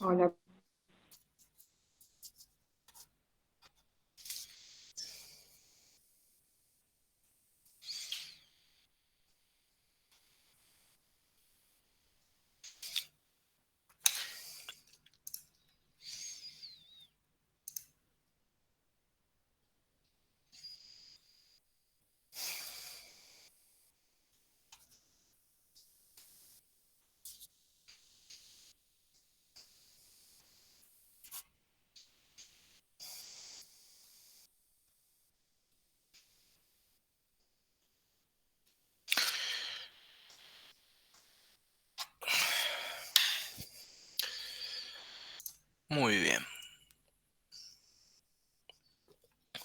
Hola. Muy bien.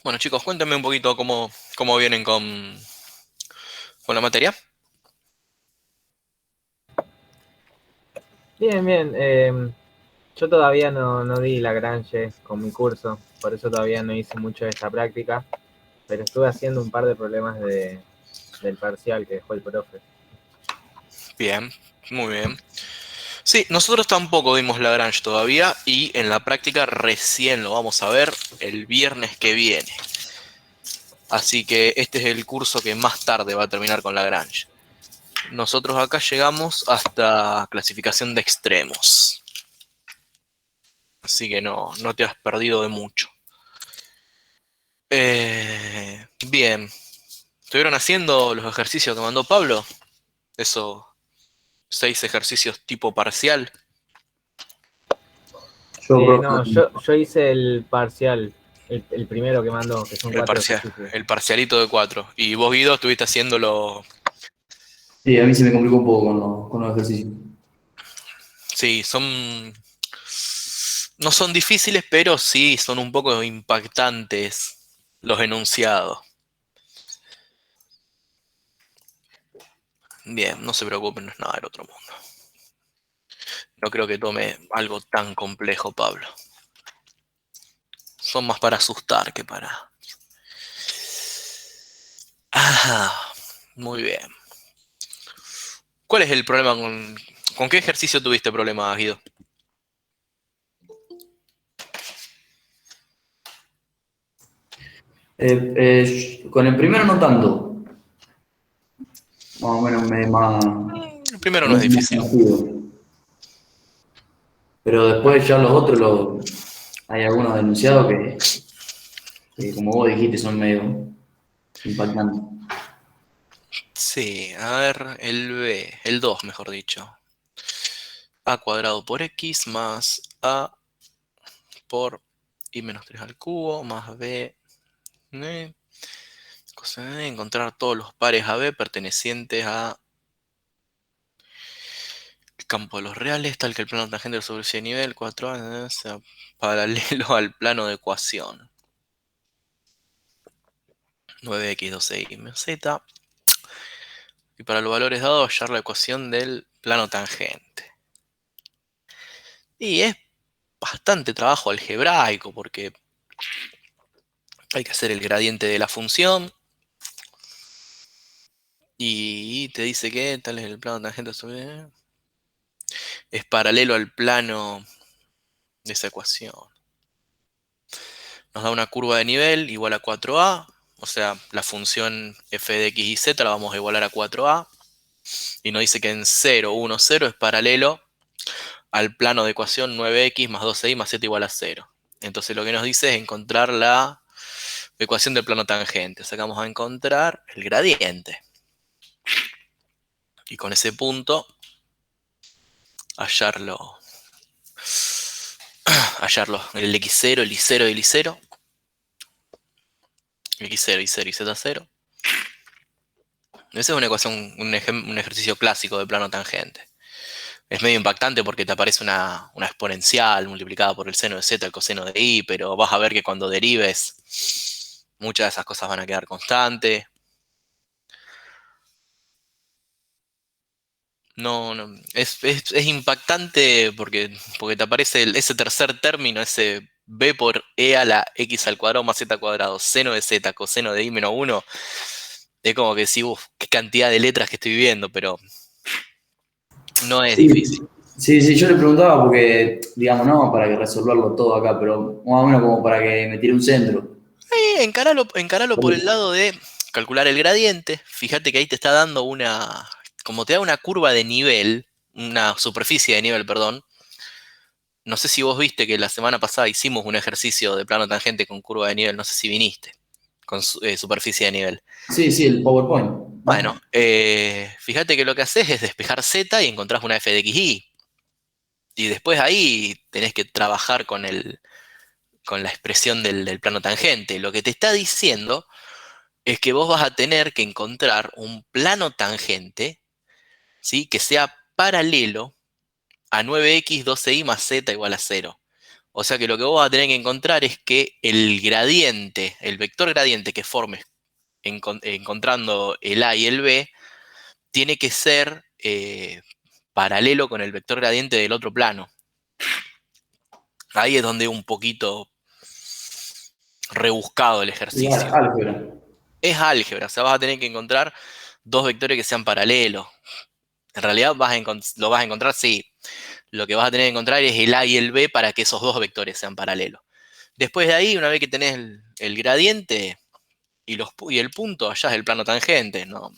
Bueno, chicos, cuéntenme un poquito cómo vienen con la materia. Bien, bien. Yo todavía no di Lagrange con mi curso, por eso todavía no hice mucho de esta práctica, pero estuve haciendo un par de problemas del parcial que dejó el profe. Bien, muy bien. Sí, nosotros tampoco dimos Lagrange todavía y en la práctica recién lo vamos a ver el viernes que viene. Así que este es el curso que más tarde va a terminar con Lagrange. Nosotros acá llegamos hasta clasificación de extremos. Así que no te has perdido de mucho. Bien, ¿estuvieron haciendo los ejercicios que mandó Pablo? Esos 6 ejercicios tipo parcial. Yo, No, profe, yo hice el parcial, el primero que mandó, que son El cuatro parcial, ejercicios. el parcialito de 4. Y vos, Guido, estuviste haciéndolo. sí, a mí se me complicó un poco con los ejercicios. Sí, son. No son difíciles, pero sí son un poco impactantes los enunciados. Bien, no se preocupen, no es nada del otro mundo. No creo que tome algo tan complejo, Pablo. Son más para asustar que para. Ah, muy bien. ¿Cuál es el problema con. ¿Con qué ejercicio tuviste problemas, Guido? Con el primero no tanto, más o menos El primero me no es es más difícil. conocido. Pero después ya los otros, hay algunos denunciados que, como vos dijiste, son medio impactantes. Sí, a ver, el 2, mejor dicho. A cuadrado por x más a por y menos 3 al cubo más b. eh, Encontrar todos los pares AB pertenecientes a el campo de los reales, tal que el plano tangente sobre ese nivel 4 sea paralelo al plano de ecuación. 9x 12y menos z. Y para los valores dados, hallar la ecuación del plano tangente. Y es bastante trabajo algebraico porque hay que hacer el gradiente de la función. Y te dice que tal es el plano tangente sobre. Es paralelo al plano de esa ecuación. Nos da una curva de nivel igual a 4a. O sea, la función f de x y z la vamos a igualar a 4a. Y nos dice que en 0, 1, 0 es paralelo al plano de ecuación 9x más 12y más z igual a 0. Entonces lo que nos dice es encontrar la ecuación del plano tangente. O sea que vamos a encontrar el gradiente. Y con ese punto hallarlo el x0, el y0 y el y0, x0, y0 y z0. Esa es una ecuación, un ejercicio clásico de plano tangente. Es medio impactante porque te aparece una exponencial multiplicada por el seno de z, el coseno de y, pero vas a ver que cuando derives, muchas de esas cosas van a quedar constantes. No, es impactante porque te aparece ese tercer término, ese b por e a la x al cuadrado más z al cuadrado, seno de z, coseno de y menos 1. Es como que sí, uff, qué cantidad de letras que estoy viendo, pero no es Sí, difícil. Sí, sí, yo le preguntaba porque, digamos, no para que resolverlo todo acá, pero más o menos como para que me tire un centro. Encáralo por el lado de calcular el gradiente. Fíjate que ahí te está dando como te da una curva de nivel, una superficie de nivel, perdón. No sé si vos viste que la semana pasada hicimos un ejercicio de plano tangente con curva de nivel, no sé si viniste, con superficie de nivel. Sí, sí, el PowerPoint, Bueno, ¿no? fíjate que lo que haces es despejar z y encontrás una f de xy. Y después ahí tenés que trabajar con la expresión del plano tangente. Lo que te está diciendo es que vos vas a tener que encontrar un plano tangente, ¿sí? Que sea paralelo a 9x 12y más z igual a 0. O sea que lo que vos vas a tener que encontrar es que el gradiente, el vector gradiente que formes encontrando el A y el B, tiene que ser paralelo con el vector gradiente del otro plano. Ahí es donde es un poquito rebuscado el Y ejercicio. álgebra. Es álgebra, o sea, vas a tener que encontrar dos vectores que sean paralelos. En realidad lo vas a encontrar, sí. Lo que vas a tener que encontrar es el A y el B para que esos dos vectores sean paralelos. Después de ahí, una vez que tenés el gradiente y el punto, allá es el plano tangente. No,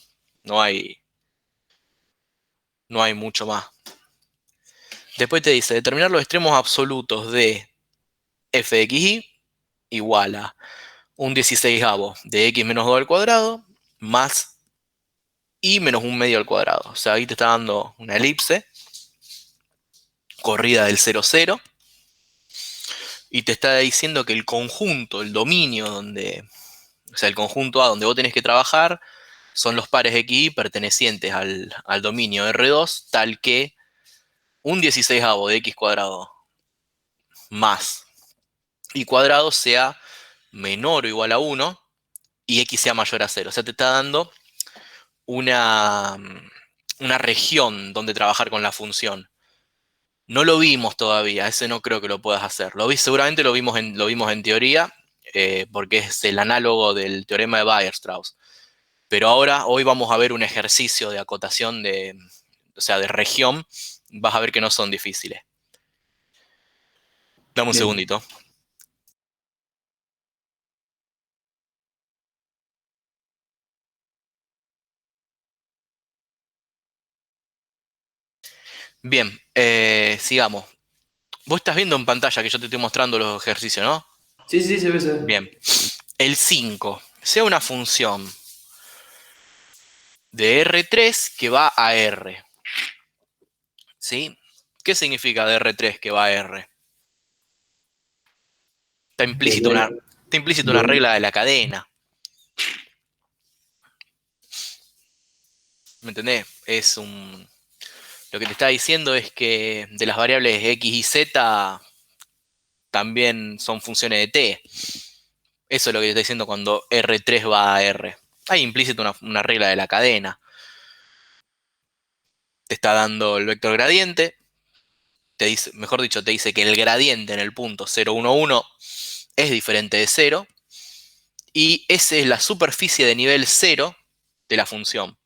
no hay, no hay mucho más. Después te dice, determinar los extremos absolutos de f de xy igual a un 16avo de x menos 2 al cuadrado más y menos un medio al cuadrado. O sea, ahí te está dando una elipse, corrida del 0, 0, y te está diciendo que el conjunto, el dominio o sea, el conjunto A donde vos tenés que trabajar, son los pares xy pertenecientes al dominio R2, tal que un 16avo de x cuadrado más y cuadrado sea menor o igual a 1 y x sea mayor a 0. O sea, te está dando una, una región donde trabajar con la función. No lo vimos todavía, ese no creo que lo puedas hacer. Seguramente lo vimos en teoría, porque es el análogo del teorema de Weierstrass. Pero hoy vamos a ver un ejercicio de acotación o sea, de región. Vas a ver que no son difíciles. Dame un Bien. segundito. Bien, sigamos. Vos estás viendo en pantalla que yo te estoy mostrando los ejercicios, ¿no? Sí, sí, se ve, se ve. Bien. El 5 sea una función de R3 que va a R. ¿Sí? ¿Qué significa de R3 que va a R? Está Que implícito le- está implícito una le- regla de la cadena. ¿Me entendés? Lo que te está diciendo es que de las variables x y z también son funciones de t. Eso es lo que te está diciendo cuando R3 va a R. Hay implícito una regla de la cadena. Te está dando el vector gradiente. Mejor dicho, te dice que el gradiente en el punto 0, 1, 1 es diferente de 0. Y esa es la superficie de nivel 0 de la función.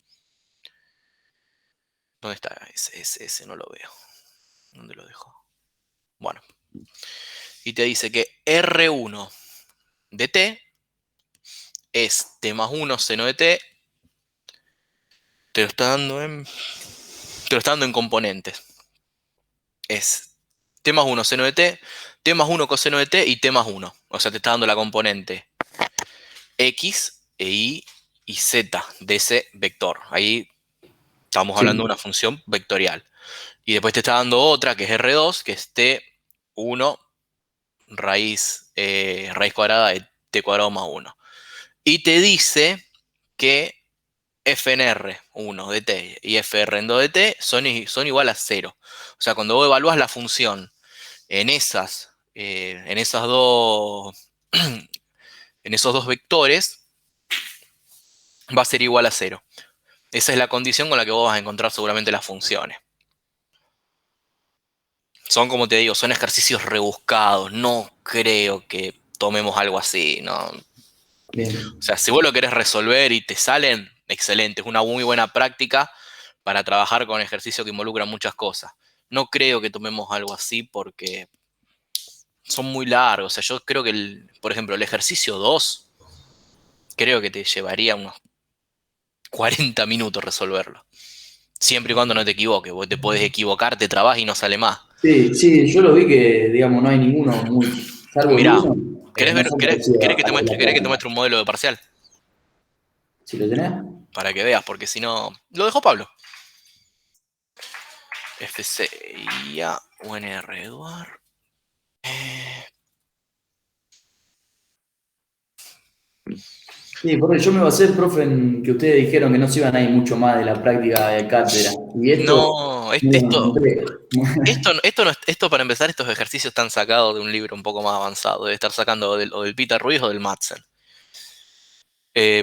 ¿Dónde está? Ese no lo veo. ¿Dónde lo dejo? Bueno. Y te dice que R1 de t es t más 1 seno de t. Te lo está dando en componentes. Es t más 1 seno de t más 1 coseno de t y t más 1. O sea, te está dando la componente x e y z de ese vector. Ahí estamos hablando de Sí, una función vectorial. Y después te está dando otra que es R2, que es T1 raíz cuadrada de T cuadrado más 1. Y te dice que FNR 1 de T y FR2 de T son igual a 0. O sea, cuando vos evalúas la función en en esas dos, en esos dos vectores, va a ser igual a 0. Esa es la condición con la que vos vas a encontrar seguramente las funciones. Son, como te digo, son ejercicios rebuscados. No creo que tomemos algo así, ¿no? O bien. sea, si vos lo querés resolver y te salen, excelente. Es una muy buena práctica para trabajar con ejercicios que involucran muchas cosas. no creo que tomemos algo así porque son muy largos. O sea, yo creo que, por ejemplo, el ejercicio 2, creo que te llevaría unos 40 minutos resolverlo. Siempre y cuando no te equivoques, vos te podés equivocar, te trabas y no sale más. Sí, sí, yo lo vi que, digamos, no hay ninguno muy, salvo el Mirá, uno, ¿querés no ver, son querés, parecidos querés que a te los de muestre, la querés que te práctica. muestre un modelo de parcial? Si lo tenés. Para que veas, porque si no. Lo dejó Pablo. FC IA UNR Eduard. Sí, por eso yo me basé, profe, en que ustedes dijeron que no se iban a ir mucho más de la práctica de cátedra. Y esto, No, no lo encontré. esto para empezar, estos ejercicios están sacados de un libro un poco más avanzado. Debe estar sacando o del Peter Ruiz o del Madsen.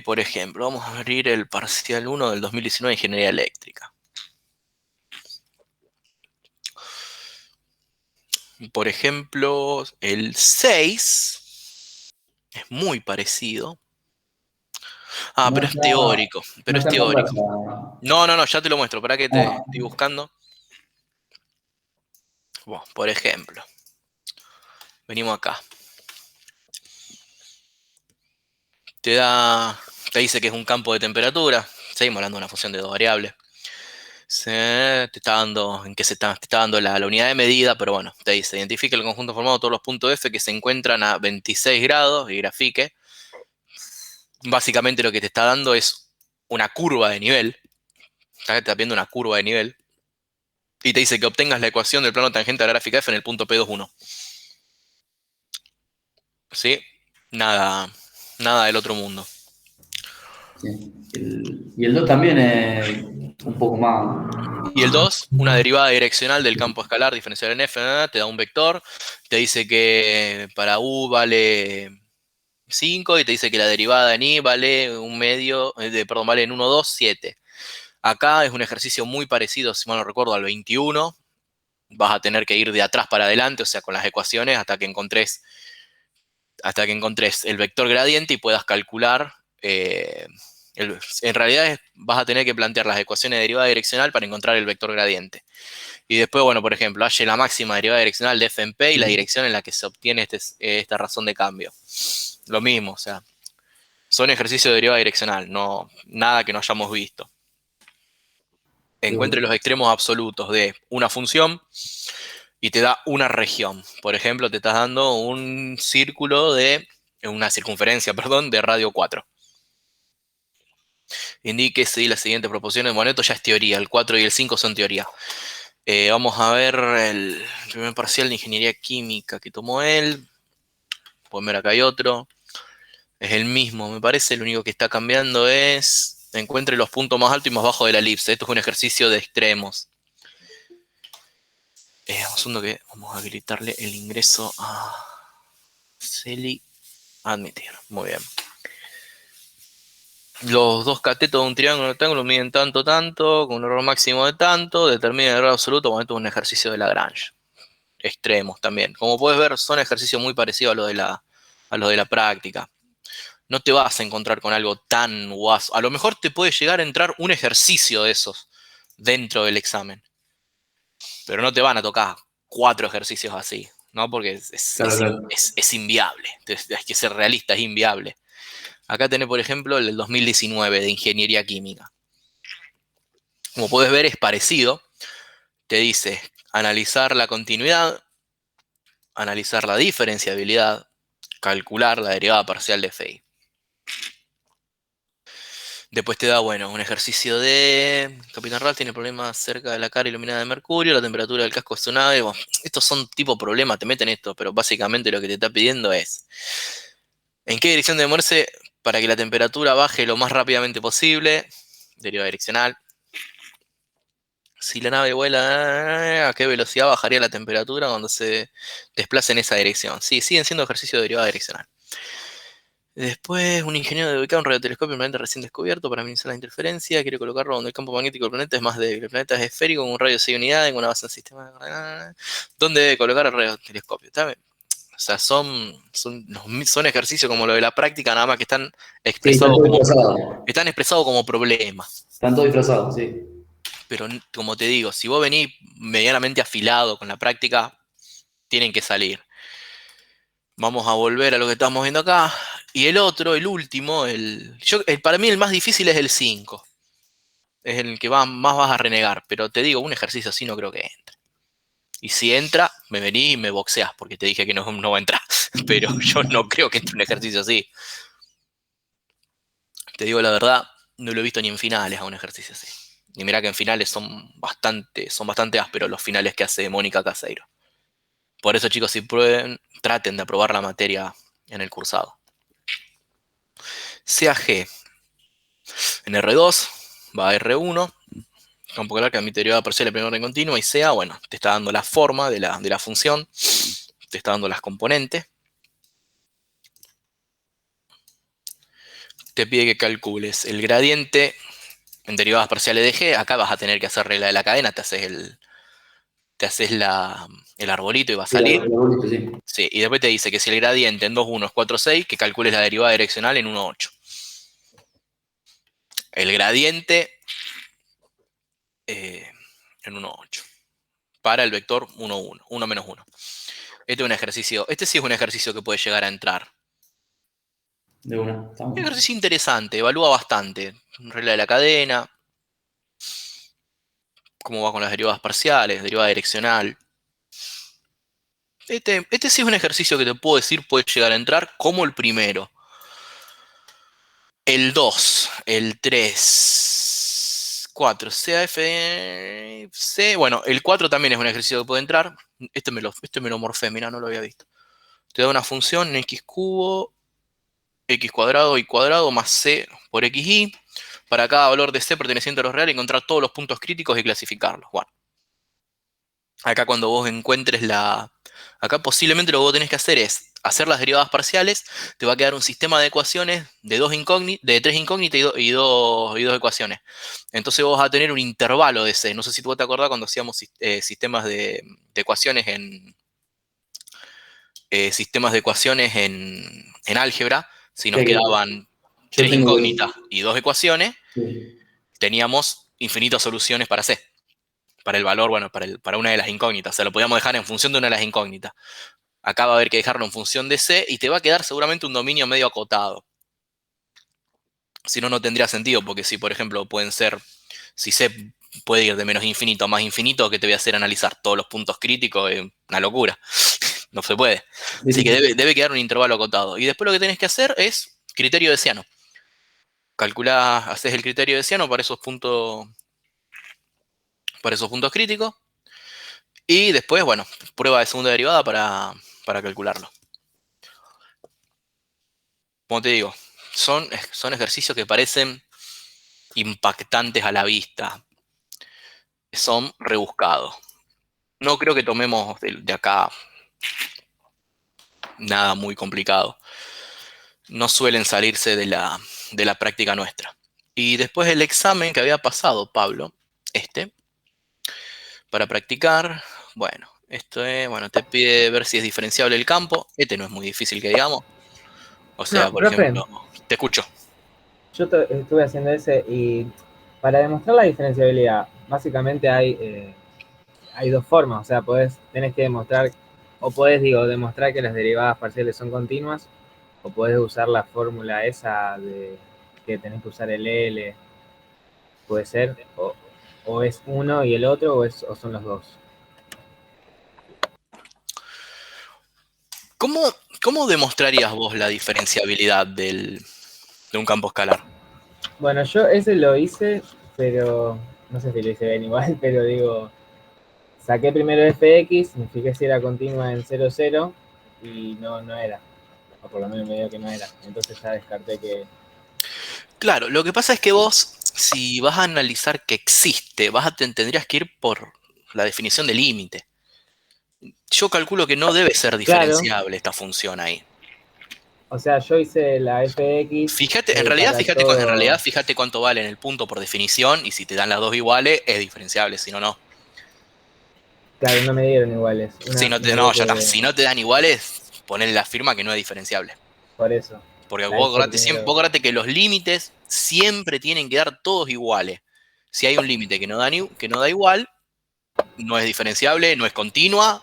Por ejemplo, vamos a abrir el parcial 1 del 2019 de Ingeniería Eléctrica. Por ejemplo, el 6 es muy parecido. Ah, No pero es está, teórico, no pero es está en teórico. pantalla. No, ya te lo muestro, para que te Ah, estoy buscando. Bueno, por ejemplo, venimos acá. Te da, te dice que es un campo de temperatura. Seguimos hablando de una función de dos variables. Te está dando, en qué te está dando la unidad de medida, pero bueno, te dice, identifique el conjunto formado de todos los puntos F que se encuentran a 26 grados y grafique. Básicamente lo que te está dando es una curva de nivel. Está viendo una curva de nivel. Y te dice que obtengas la ecuación del plano tangente a la gráfica F en el punto P21. ¿Sí? Nada, nada del otro mundo. sí. Y el 2 también es un poco más. Y el 2, una derivada direccional del campo escalar diferencial en F, te da un vector, te dice que para U vale 5 y te dice que la derivada en I vale un medio, perdón, vale en 1, 2, 7. Acá es un ejercicio muy parecido, si mal no recuerdo, al 21. Vas a tener que ir de atrás para adelante, o sea, con las ecuaciones hasta que encontres el vector gradiente y puedas calcular. En realidad vas a tener que plantear las ecuaciones de derivada direccional para encontrar el vector gradiente. Y después, bueno, por ejemplo, halle la máxima derivada direccional de f en p y la dirección en la que se obtiene esta razón de cambio. Lo mismo, o sea, son ejercicios de derivada direccional, no, nada que no hayamos visto. Encuentre los extremos absolutos de una función y te da una región. Por ejemplo, te estás dando un círculo una circunferencia, perdón, de radio 4. Indique si las siguientes proporciones. Bueno, esto ya es teoría, el 4 y el 5 son teoría. Vamos a ver el primer parcial de ingeniería química que tomó él. Pueden ver acá hay otro. Es el mismo, me parece. Lo único que está cambiando es encuentre los puntos más altos y más bajos de la elipse. Esto es un ejercicio de extremos. Un segundo que vamos a habilitarle el ingreso a Celi. Admitir. Muy bien. Los dos catetos de un triángulo rectángulo miden tanto, con un error máximo de tanto, determina el error absoluto. Bueno, esto es un ejercicio de Lagrange. Extremos también. Como puedes ver, son ejercicios muy parecidos a los de la práctica. No te vas a encontrar con algo tan guaso. A lo mejor te puede llegar a entrar un ejercicio de esos dentro del examen. Pero no te van a tocar 4 ejercicios así, ¿no? Porque Claro. es inviable. Hay que ser realista, es inviable. Acá tenés, por ejemplo, el del 2019 de Ingeniería Química. Como puedes ver, es parecido. Te dice analizar la continuidad, analizar la diferenciabilidad, calcular la derivada parcial de phi. Después te da, bueno, un ejercicio de Capitán Ralph tiene problemas cerca de la cara iluminada de Mercurio, la temperatura del casco de su nave. Bueno, estos son tipo problemas, te meten esto, pero básicamente lo que te está pidiendo es ¿en qué dirección debe moverse para que la temperatura baje lo más rápidamente posible? Derivada direccional. Si la nave vuela, ¿a qué velocidad bajaría la temperatura cuando se desplace en esa dirección? Sí, siguen siendo ejercicios de derivada direccional. Después, un ingeniero debe ubicar un radiotelescopio en un planeta recién descubierto para minimizar la interferencia. Quiere colocarlo donde el campo magnético del planeta es más débil. El planeta es esférico con un radio de 6 unidades en una base en sistema de coordenadas. ¿Dónde debe colocar el radiotelescopio? O sea, son ejercicios como lo de la práctica, nada más que Sí, expresados como problemas. están todos disfrazados, sí. pero como te digo, si vos venís medianamente afilado con la práctica, tienen que salir. Vamos a volver a lo que estamos viendo acá. Y el otro, el último, para mí el más difícil es el 5. Es el que más vas a renegar. Pero te digo, un ejercicio así no creo que entre. Y si entra, me venís y me boxeas, porque te dije que no va a entrar. Pero yo no creo que entre un ejercicio así. Te digo la verdad, no lo he visto ni en finales a un ejercicio así. Y mira que en finales son bastante ásperos los finales que hace Mónica Caseiro. Por eso, chicos, si prueben, traten de aprobar la materia en el cursado. CAG en R2 va a R1, campo calar que admite derivada parcial de primer orden continuo, y CA, bueno, te está dando la forma de la función, te está dando las componentes. Te pide que calcules el gradiente en derivadas parciales de G. Acá vas a tener que hacer regla de la cadena, te haces el arbolito y va a salir. Sí, y después te dice que si el gradiente en 2,1 es 4,6, que calcules la derivada direccional en 1,8. El gradiente en 1,8 para el vector 1,1, 1 menos 1. Este sí es un ejercicio que puede llegar a entrar. De una. Un ejercicio interesante, evalúa bastante. Regla de la cadena, cómo va con las derivadas parciales, derivada direccional. Este sí es un ejercicio que te puedo decir puede llegar a entrar como el primero. El 2, el 3, 4, C. Bueno, el 4 también es un ejercicio que puede entrar. Este me lo morfé, mira, no lo había visto. Te da una función en x cubo, x cuadrado, y cuadrado, más c por xy. Para cada valor de c perteneciente a los reales, encontrar todos los puntos críticos y clasificarlos. Bueno, acá cuando vos encuentres acá posiblemente lo que vos tenés que hacer es hacer las derivadas parciales, te va a quedar un sistema de ecuaciones de 3 incógnitas y dos ecuaciones. Entonces vos vas a tener un intervalo de C. No sé si tú te acordás cuando hacíamos sistemas de ecuaciones en álgebra, si nos quedaban 3 incógnitas y 2 ecuaciones, teníamos infinitas soluciones para C. Para el valor, bueno, para una de las incógnitas. O sea, lo podíamos dejar en función de una de las incógnitas. Acá va a haber que dejarlo en función de C y te va a quedar seguramente un dominio medio acotado. Si no, no tendría sentido, porque si, por ejemplo, si C puede ir de menos infinito a más infinito, ¿qué te voy a hacer analizar todos los puntos críticos? Es una locura. No se puede. Así que debe quedar un intervalo acotado. Y después lo que tenés que hacer es criterio de Ciano. Calculás, haces el criterio de Ciano para esos puntos críticos. Y después, bueno, prueba de segunda derivada para calcularlo. Como te digo, son ejercicios que parecen impactantes a la vista. Son rebuscados. No creo que tomemos de acá nada muy complicado. No suelen salirse de la práctica nuestra. Y después el examen que había pasado Pablo, para practicar, bueno, te pide ver si es diferenciable el campo. No es muy difícil que digamos. O sea, No, por profe, ejemplo, te escucho. Yo estuve haciendo ese y para demostrar la diferenciabilidad, básicamente hay dos formas. O sea, tenés que demostrar, demostrar que las derivadas parciales son continuas, o podés usar la fórmula esa de que tenés que usar el L, puede ser, o es uno y el otro, o son los dos. ¿Cómo demostrarías vos la diferenciabilidad de un campo escalar? Bueno, yo ese lo hice, pero no sé si lo hice bien igual, pero digo, saqué primero fx, me fijé si era continua en 0, 0, y no era. O por lo menos me dio que no era. Entonces ya descarté que... Claro, lo que pasa es que vos, si vas a analizar que existe, tendrías que ir por la definición de límite. Yo calculo que no debe ser diferenciable esta función ahí. O sea, yo hice la fx... Fíjate, en realidad, fíjate cuánto vale en el punto por definición, y si te dan las dos iguales, es diferenciable, si no, no. Claro, no me dieron iguales. Si no ya está. Si no te dan iguales, ponle la firma que no es diferenciable. Por eso. Porque vos acordate que los límites siempre tienen que dar todos iguales. Si hay un límite que no da igual, no es diferenciable, no es continua,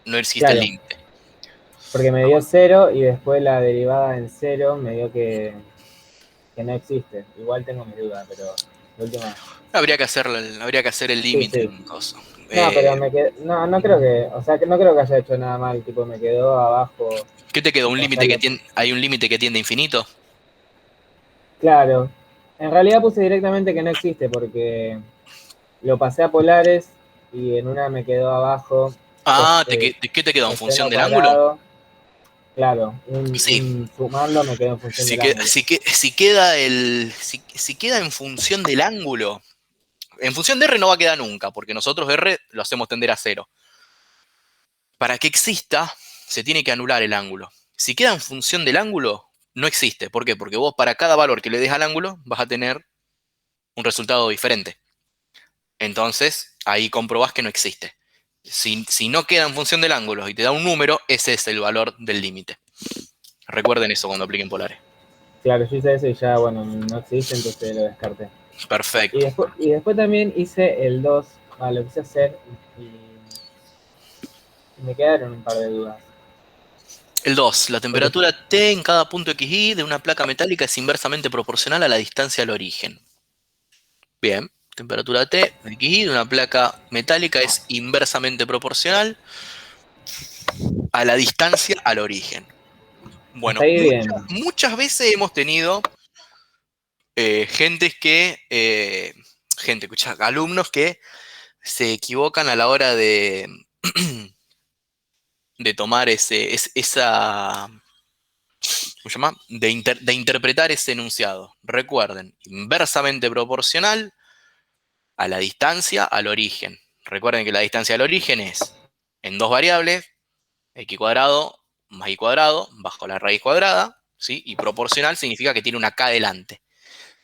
no existe el Claro, límite. porque me dio 0 y después la derivada en 0 me dio que no existe. Igual tengo mis dudas, pero de última. Habría que hacer el Sí, límite sí. en un coso. No, pero no creo que, o sea, que no creo que haya hecho nada mal, tipo, me quedó abajo, ¿Qué te quedó? tipo, o sea, ¿Hay un límite que tiende a infinito? claro. En realidad puse directamente que no existe porque lo pasé a polares y en una me quedó abajo Ah, ¿qué te quedó? ¿En función coseno del ángulo? cuadrado. Claro, Sí. sumando me quedó en función del ángulo. Si queda en función del ángulo, en función de R no va a quedar nunca, porque nosotros R lo hacemos tender a 0. Para que exista, se tiene que anular el ángulo. Si queda en función del ángulo, no existe. ¿Por qué? Porque vos para cada valor que le des al ángulo vas a tener un resultado diferente. Entonces, ahí comprobás que no existe. Si no queda en función del ángulo y te da un número, ese es el valor del límite. Recuerden eso cuando apliquen polares. Claro, yo hice eso y ya, bueno, no existe, entonces lo descarté. Perfecto. Y después también hice el 2, lo quise hacer y me quedaron un par de dudas. El 2. La Porque, temperatura T en cada punto XY de una placa metálica es inversamente proporcional a la distancia al origen. Bien. Temperatura T en XY de una placa metálica es inversamente proporcional a la distancia al origen. hasta Bueno, ahí bien. muchas veces hemos tenido gente que, escucha, alumnos que se equivocan a la hora de tomar ¿cómo se llama? De interpretar ese enunciado. Recuerden, inversamente proporcional a la distancia al origen. Recuerden que la distancia al origen es en dos variables, x cuadrado más y cuadrado bajo la raíz cuadrada, ¿sí? Y proporcional significa que tiene una k delante.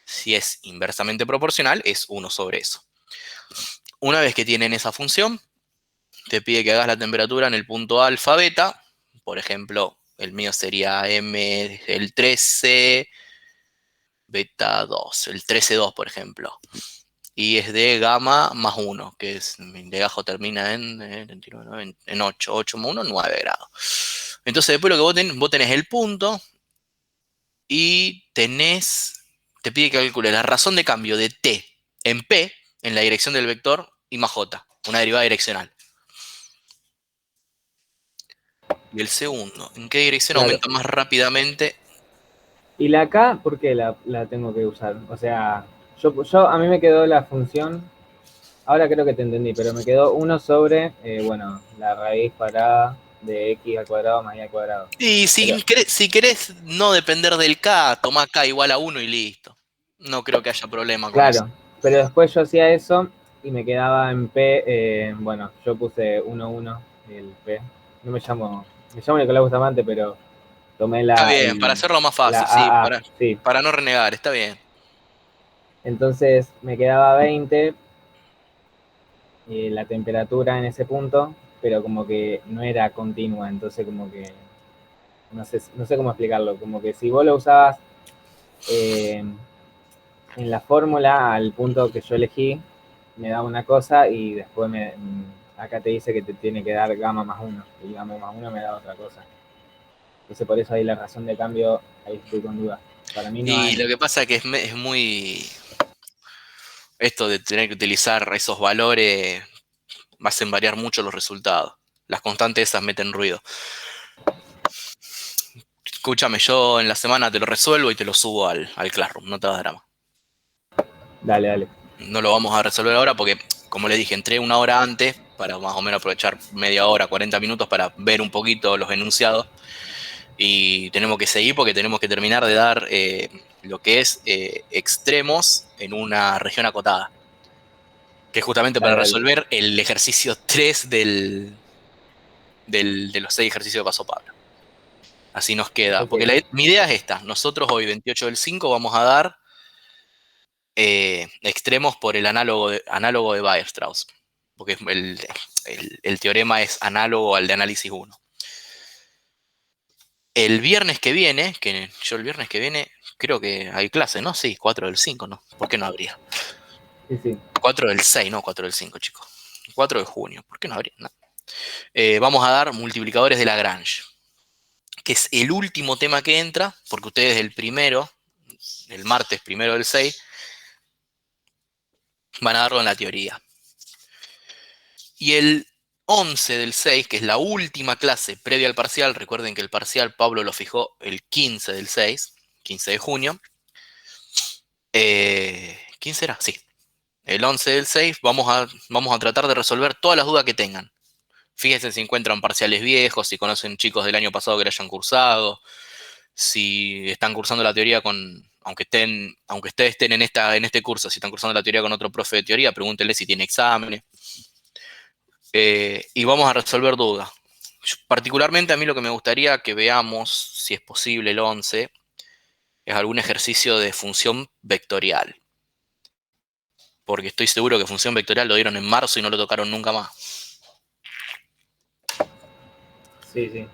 Si es inversamente proporcional, es 1 sobre eso. Una vez que tienen esa función, te pide que hagas la temperatura en el punto alfa beta. Por ejemplo, el mío sería M, el 13, beta 2, el 13,2, por ejemplo. Y es de gamma más 1, que es, mi legajo termina en 8, 8 más 1, 9 grados. Entonces, después lo que vos tenés el punto y te pide que calcules la razón de cambio de t en p en la dirección del vector y más j, una derivada direccional. Y el segundo, ¿en qué dirección Claro. aumenta más rápidamente? ¿Y la K, por qué la tengo que usar? O sea, a mí me quedó la función, ahora creo que te entendí, pero me quedó 1 sobre, bueno, la raíz cuadrada de x al cuadrado más y al cuadrado. Y Pero, si querés no depender del k, tomá k igual a 1 y listo. No creo que haya problema con eso. claro, pero después yo hacía eso y me quedaba en P, bueno, yo puse 1, 1, el P. No me llamo Nicolás Bustamante, pero tomé Está bien, para hacerlo más la fácil, sí, AA, sí. para no renegar, está bien. Entonces me quedaba 20 la temperatura en ese punto, pero como que no era continua, entonces como que no sé cómo explicarlo, como que si vos lo usabas eh, en la fórmula al punto que yo elegí, me da una cosa y después acá te dice que te tiene que dar gamma más uno, y gamma más uno me da otra cosa. Entonces por eso ahí la razón de cambio, ahí estoy con duda. Para mí no Y hay. lo que pasa es que es muy... Esto de tener que utilizar esos valores hacen variar mucho los resultados. Las constantes esas meten ruido. Escúchame, yo en la semana te lo resuelvo y te lo subo al Classroom, no te das drama. Dale, dale. No lo vamos a resolver ahora porque, como le dije, entré una hora antes para más o menos aprovechar media hora, 40 minutos para ver un poquito los enunciados. Y tenemos que seguir porque tenemos que terminar de dar lo que es extremos en una región acotada. Que es justamente para Dale, dale. resolver el ejercicio 3 de los 6 ejercicios que pasó Pablo. Así nos queda. Ok. Porque mi idea es esta. Nosotros hoy, 28/5, vamos a dar extremos por el análogo de Weierstrass. Porque el teorema es análogo al de análisis 1. El viernes que viene, creo que hay clase, ¿no? Sí, 4/5, ¿no? ¿Por qué no habría? Sí, sí. 4 del 6, no 4 del 5, chicos. 4 de junio. ¿Por qué no habría? No. Vamos a dar multiplicadores de Lagrange, que es el último tema que entra, porque ustedes el martes 1 del 6, van a darlo en la teoría. Y el 11 del 6, que es la última clase previa al parcial, recuerden que el parcial Pablo lo fijó el 15 del 6, 15 de junio. ¿Quién será? Sí. El 11 del 6 vamos a tratar de resolver todas las dudas que tengan. Fíjense si encuentran parciales viejos, si conocen chicos del año pasado que lo hayan cursado, si están cursando la teoría aunque ustedes estén en este curso, si están cursando la teoría con otro profe de teoría, pregúntenle si tiene exámenes. Y vamos a resolver dudas. Particularmente a mí lo que me gustaría que veamos, si es posible el 11, es algún ejercicio de función vectorial. Porque estoy seguro que función vectorial lo dieron en marzo y no lo tocaron nunca más. Sí, sí.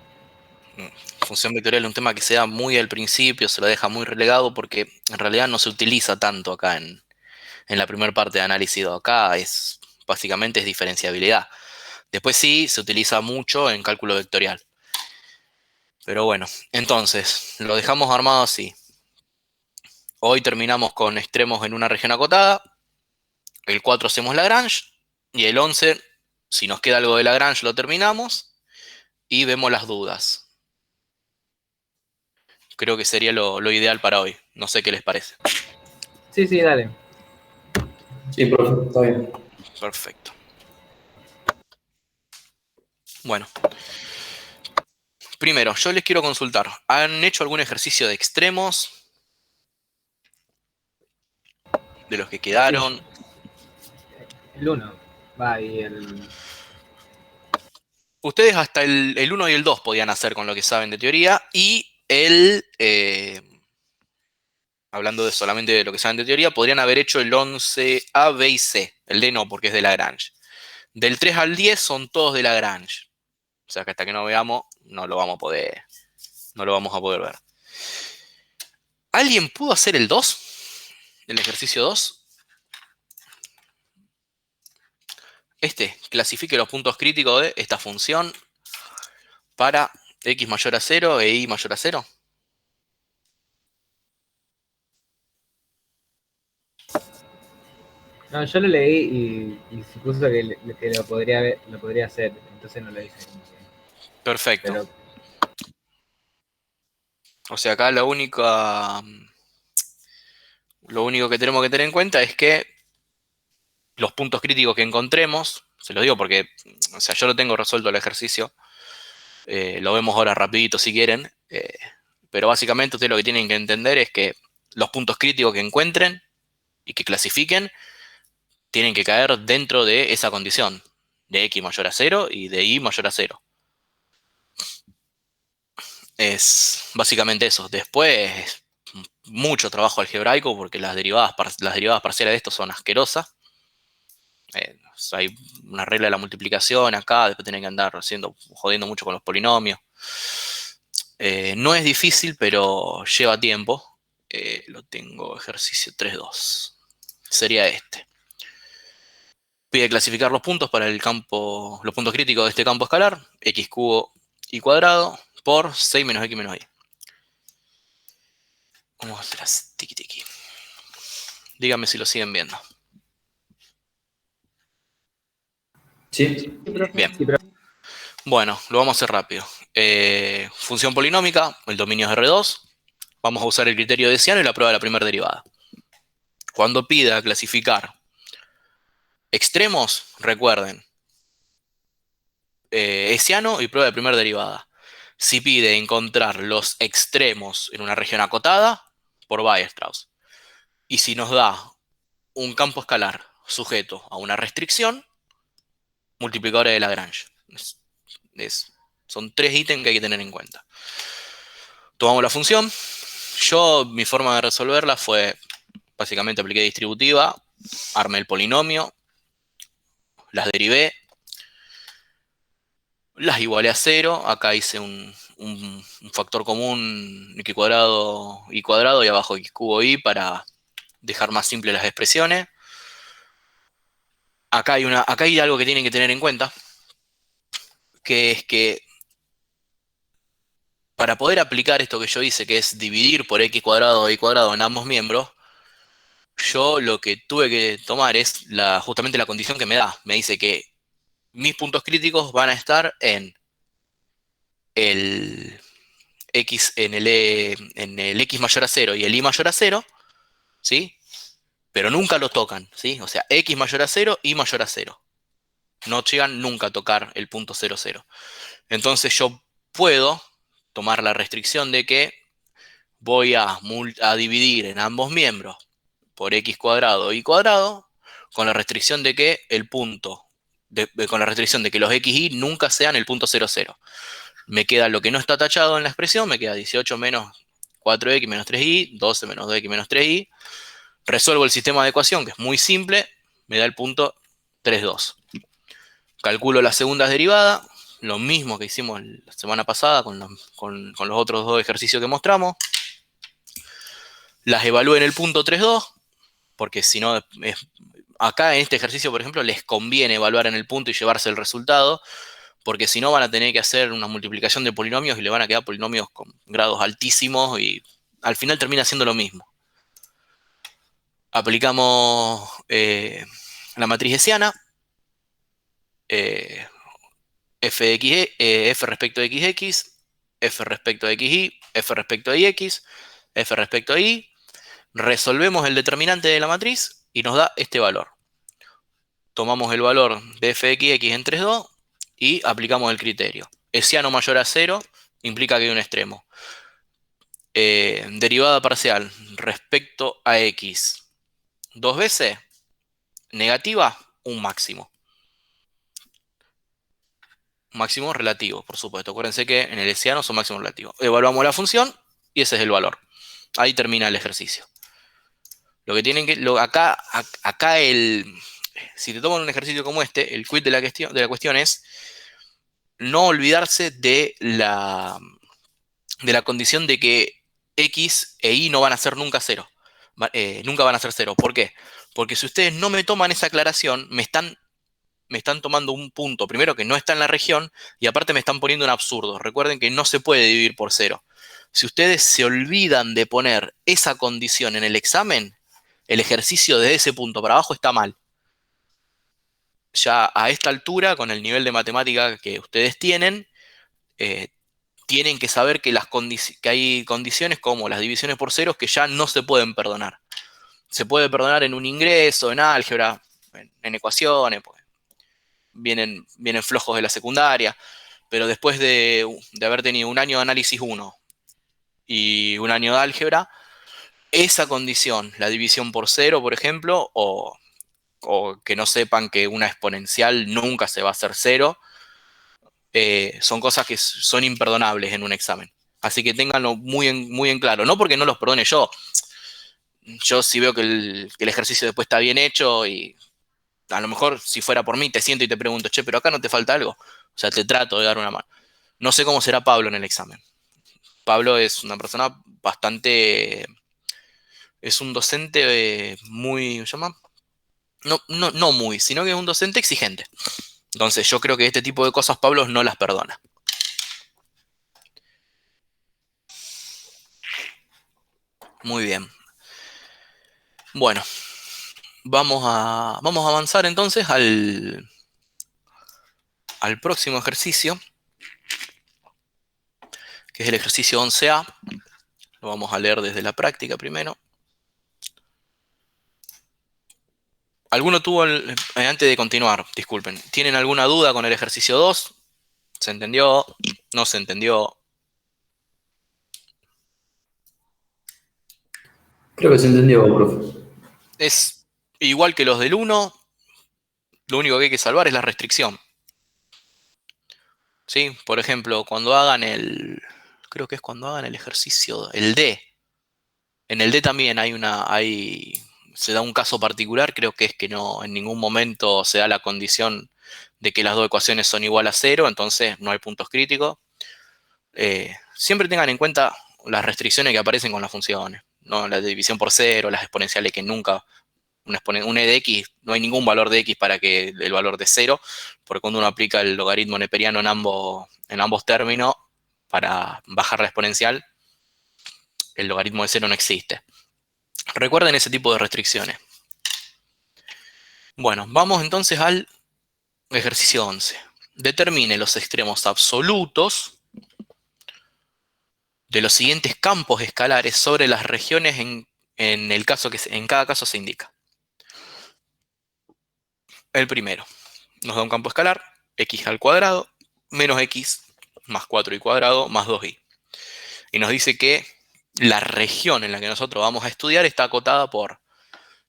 Función vectorial es un tema que se da muy al principio, se lo deja muy relegado porque en realidad no se utiliza tanto acá en la primera parte de análisis. Acá básicamente es diferenciabilidad. Después sí se utiliza mucho en cálculo vectorial. Pero bueno, entonces lo dejamos armado así. Hoy terminamos con extremos en una región acotada. El 4 hacemos Lagrange. Y el 11, si nos queda algo de Lagrange, lo terminamos. Y vemos las dudas. Creo que sería lo ideal para hoy. No sé qué les parece. Sí, sí, dale. Sí, profe, está bien. Perfecto. Bueno. Primero, yo les quiero consultar. ¿Han hecho algún ejercicio de extremos? De los que Sí, quedaron. el 1. Va, y el... Ustedes hasta el 1 y el 2 podían hacer con lo que saben de teoría. Y hablando solamente de lo que saben de teoría, podrían haber hecho el 11 A, B y C. El D no, porque es de Lagrange. Del 3 al 10 son todos de Lagrange. O sea que hasta que no veamos, no lo vamos a poder ver. ¿Alguien pudo hacer el 2? ¿El ejercicio 2? Clasifique los puntos críticos de esta función para x mayor a 0 e y mayor a 0. No, yo lo leí y supuso que lo podría hacer, entonces no lo hice. Perfecto. Pero O sea, acá lo único que tenemos que tener en cuenta es que los puntos críticos que encontremos, se los digo porque, o sea, yo lo tengo resuelto el ejercicio, lo vemos ahora rapidito si quieren, pero básicamente ustedes lo que tienen que entender es que los puntos críticos que encuentren y que clasifiquen tienen que caer dentro de esa condición de x mayor a 0 y de y mayor a 0. Es básicamente eso. Después, mucho trabajo algebraico porque las derivadas parciales de esto son asquerosas. Hay una regla de la multiplicación acá, después tienen que andar jodiendo mucho con los polinomios. No es difícil, pero lleva tiempo. Lo tengo, ejercicio 3.2. Sería este. Pide clasificar los puntos para los puntos críticos de este campo escalar, x cubo y cuadrado, por 6 menos x menos y. Vamos a hacer así, tiki tiki. Díganme si lo siguen viendo. Sí. Bien. sí, pero Bueno, lo vamos a hacer rápido. Función polinómica, el dominio es R2. Vamos a usar el criterio de Hessiano y la prueba de la primera derivada. Cuando pida clasificar extremos, recuerden, Hessiano y prueba de primera derivada. Si pide encontrar los extremos en una región acotada, por Weierstrass. Y si nos da un campo escalar sujeto a una restricción, multiplicadores de Lagrange. Son 3 ítems que hay que tener en cuenta. Tomamos la función. Mi forma de resolverla fue, básicamente apliqué distributiva, armé el polinomio, las derivé, las igualé a 0. Acá hice un factor común, x cuadrado y cuadrado, y abajo x cubo y para dejar más simples las expresiones. acá hay algo que tienen que tener en cuenta, que es que para poder aplicar esto que yo hice, que es dividir por x cuadrado o y cuadrado en ambos miembros, yo lo que tuve que tomar es justamente la condición que me da. Me dice que mis puntos críticos van a estar en el x, en el x mayor a 0 y el y mayor a 0, ¿sí? Pero nunca lo tocan, ¿sí? O sea, x mayor a 0, y mayor a 0. No llegan nunca a tocar el punto 0, 0. Entonces yo puedo tomar la restricción de que voy a dividir en ambos miembros por x cuadrado y cuadrado, con la restricción de que el punto, con la restricción de que los xy nunca sean el punto 0, 0. Me queda lo que no está tachado en la expresión, me queda 18 menos 4x menos 3y, 12 menos 2x menos 3y. Resuelvo el sistema de ecuación, que es muy simple, me da el punto 3, 2. Calculo las segundas derivadas, lo mismo que hicimos la semana pasada con los otros dos ejercicios que mostramos. Las evalúo en el punto 3, 2, porque si no, acá en este ejercicio, por ejemplo, les conviene evaluar en el punto y llevarse el resultado, porque si no van a tener que hacer una multiplicación de polinomios y le van a quedar polinomios con grados altísimos y al final termina siendo lo mismo. Aplicamos la matriz hessiana, f, de x, f respecto de xx, f respecto de xy, f respecto de ix, f respecto de y. Resolvemos el determinante de la matriz y nos da este valor. Tomamos el valor de f de xx en 3, 2 y aplicamos el criterio. Hessiano mayor a 0 implica que hay un extremo. Derivada parcial respecto a x 2 veces, negativa, un máximo. Máximo relativo, por supuesto. Acuérdense que en el hessiano son máximos relativos. Evaluamos la función y ese es el valor. Ahí termina el ejercicio. Lo que tienen que... acá si te toman un ejercicio como este, el quid de la cuestión es no olvidarse de la condición de que x e y no van a ser nunca 0. Nunca van a ser 0. ¿Por qué? Porque si ustedes no me toman esa aclaración, me están tomando un punto, primero que no está en la región, y aparte me están poniendo un absurdo. Recuerden que no se puede dividir por 0. Si ustedes se olvidan de poner esa condición en el examen, el ejercicio desde ese punto para abajo está mal. Ya a esta altura, con el nivel de matemática que ustedes tienen que saber que, que hay condiciones como las divisiones por ceros que ya no se pueden perdonar. Se puede perdonar en un ingreso, en álgebra, en ecuaciones, pues vienen flojos de la secundaria, pero después de haber tenido un año de análisis 1 y un año de álgebra, esa condición, la división por 0, por ejemplo, o que no sepan que una exponencial nunca se va a hacer 0, son cosas que son imperdonables en un examen. Así que ténganlo muy en claro. No porque no los perdone yo. Yo sí veo que el ejercicio después está bien hecho y a lo mejor si fuera por mí te siento y te pregunto, che, pero acá no te falta algo. O sea, te trato de dar una mano. No sé cómo será Pablo en el examen. Pablo es una persona bastante... Es un docente muy... ¿cómo se llama? No muy, sino que es un docente exigente. Entonces yo creo que este tipo de cosas Pablo no las perdona. Muy bien. Bueno, vamos a avanzar entonces al próximo ejercicio, que es el ejercicio 11A. Lo vamos a leer desde la práctica primero. ¿Alguno tuvo, antes de continuar, disculpen, ¿tienen alguna duda con el ejercicio 2? ¿Se entendió? ¿No se entendió? Creo que se entendió, profe. Es igual que los del 1, lo único que hay que salvar es la restricción. ¿Sí? Por ejemplo, cuando hagan creo que es cuando hagan el ejercicio, el D. En el D también se da un caso particular, creo que es que no en ningún momento se da la condición de que las dos ecuaciones son igual a 0, entonces no hay puntos críticos. Siempre tengan en cuenta las restricciones que aparecen con las funciones, ¿no? La división por 0, las exponenciales que nunca un e de x, no hay ningún valor de x para que el valor de 0, porque cuando uno aplica el logaritmo neperiano en ambos términos, para bajar la exponencial, el logaritmo de 0 no existe. Recuerden ese tipo de restricciones. Bueno, vamos entonces al ejercicio 11. Determine los extremos absolutos de los siguientes campos escalares sobre las regiones en cada caso se indica. El primero nos da un campo escalar, x al cuadrado, menos x más 4y cuadrado más 2y. Y nos dice que la región en la que nosotros vamos a estudiar está acotada por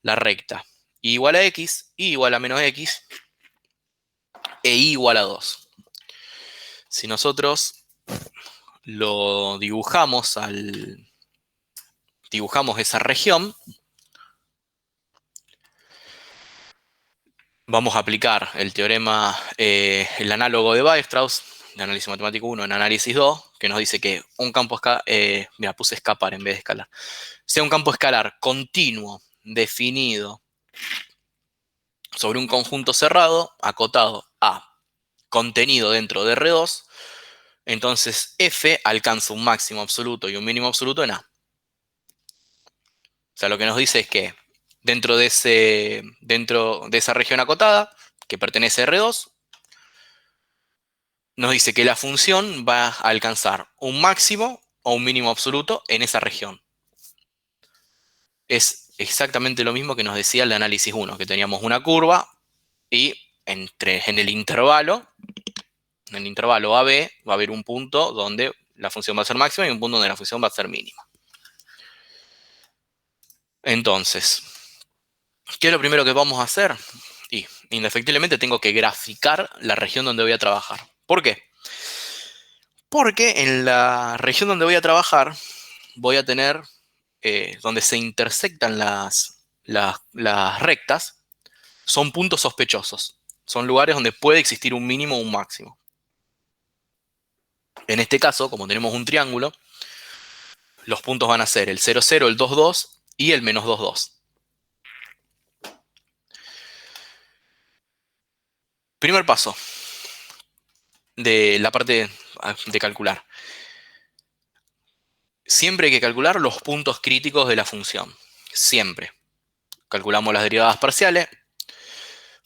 la recta y igual a x, y igual a menos x, e y igual a 2. Si nosotros lo dibujamos esa región, vamos a aplicar el teorema, el análogo de Weierstrass, de análisis matemático 1 en análisis 2, que nos dice que un campo escalar, mira, puse escapar en vez de escalar, sea un campo escalar continuo, definido, sobre un conjunto cerrado, acotado a contenido dentro de R2, entonces F alcanza un máximo absoluto y un mínimo absoluto en A. O sea, lo que nos dice es que dentro de esa región acotada, que pertenece a R2, nos dice que la función va a alcanzar un máximo o un mínimo absoluto en esa región. Es exactamente lo mismo que nos decía el análisis 1, que teníamos una curva y en el intervalo AB va a haber un punto donde la función va a ser máxima y un punto donde la función va a ser mínima. Entonces, ¿qué es lo primero que vamos a hacer? Y indefectiblemente tengo que graficar la región donde voy a trabajar. ¿Por qué? Porque en la región donde voy a trabajar voy a tener, donde se intersectan las rectas, son puntos sospechosos. Son lugares donde puede existir un mínimo o un máximo. En este caso, como tenemos un triángulo, los puntos van a ser el 0, 0, el 2, 2 y el menos 2, 2. Primer paso de la parte de calcular. Siempre hay que calcular los puntos críticos de la función. Siempre. Calculamos las derivadas parciales.